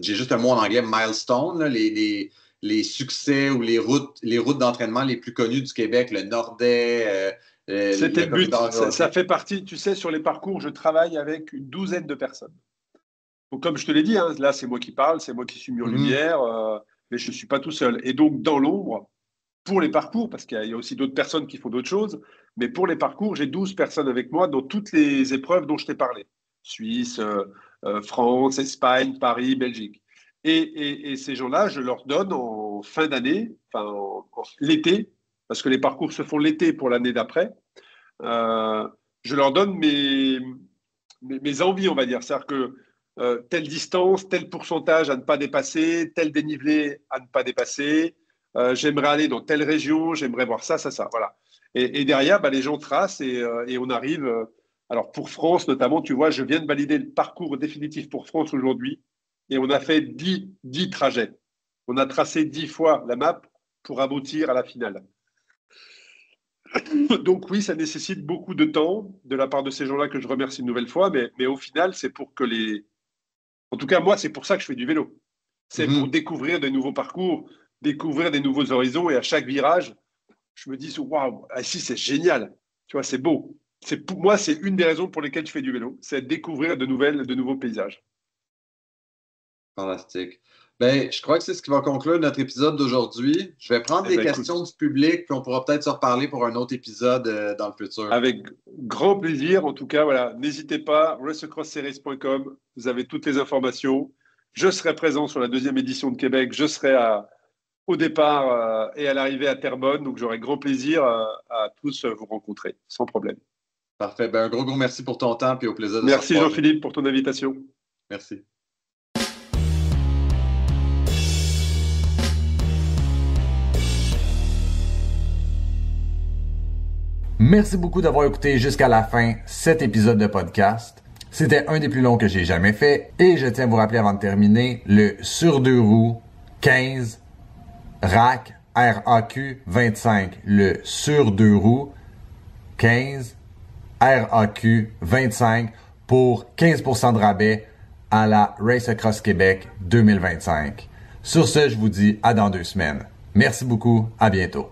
j'ai juste un mot en anglais, milestone, là, les succès ou les routes d'entraînement les plus connues du Québec, le Nordais, C'était le le but. corridor Ça européen. fait partie, tu sais, sur les parcours, je travaille avec une douzaine de personnes. Donc, comme je te l'ai dit, hein, là, c'est moi qui parle, c'est moi qui suis mis en Mhm. lumière, mais je ne suis pas tout seul. Et donc, dans l'ombre, pour les parcours, parce qu'il y a aussi d'autres personnes qui font d'autres choses, mais pour les parcours, j'ai 12 personnes avec moi dans toutes les épreuves dont je t'ai parlé. Suisse, France, Espagne, Paris, Belgique. Et ces gens-là, je leur donne en fin d'année, enfin l'été, parce que les parcours se font l'été pour l'année d'après, euh, je leur donne mes envies, on va dire. C'est-à-dire que telle distance, tel pourcentage à ne pas dépasser, tel dénivelé à ne pas dépasser, j'aimerais aller dans telle région, j'aimerais voir ça, ça, ça. Voilà. Et derrière, bah, les gens tracent et on arrive. Alors pour France notamment, tu vois, je viens de valider le parcours définitif pour France aujourd'hui et on a fait 10 trajets. On a tracé 10 fois la map pour aboutir à la finale. Donc oui, ça nécessite beaucoup de temps de la part de ces gens-là que je remercie une nouvelle fois, mais au final, c'est pour que les... En tout cas, moi, c'est pour ça que je fais du vélo. C'est pour Mhm. découvrir de nouveaux parcours, découvrir des nouveaux horizons, et à chaque virage, je me dis, waouh, ici, c'est génial. Tu vois, c'est beau. Pour moi, c'est une des raisons pour lesquelles je fais du vélo, c'est découvrir de nouveaux paysages. Fantastique. Ben, je crois que c'est ce qui va conclure notre épisode d'aujourd'hui. Je vais prendre Eh des ben, écoute, questions du public, puis on pourra peut-être se reparler pour un autre épisode dans le futur. avec grand plaisir. En tout cas, voilà, n'hésitez pas, racecrossseries.com, vous avez toutes les informations. Je serai présent sur la 2e édition de Québec. Je serai au départ et à l'arrivée à Terrebonne. Donc, j'aurai grand plaisir à tous vous rencontrer, sans problème. Parfait. Ben, un gros merci pour ton temps et au plaisir de se Merci revoir. Jean-Philippe pour ton invitation. Merci. Merci beaucoup d'avoir écouté jusqu'à la fin cet épisode de podcast. C'était un des plus longs que j'ai jamais fait et je tiens à vous rappeler avant de terminer le sur 2 roues 15 RAQ 25. Le sur 2 roues 15 RAQ 25 pour 15% de rabais à la Race Across Québec 2025. Sur ce, je vous dis à dans 2 semaines. Merci beaucoup, à bientôt.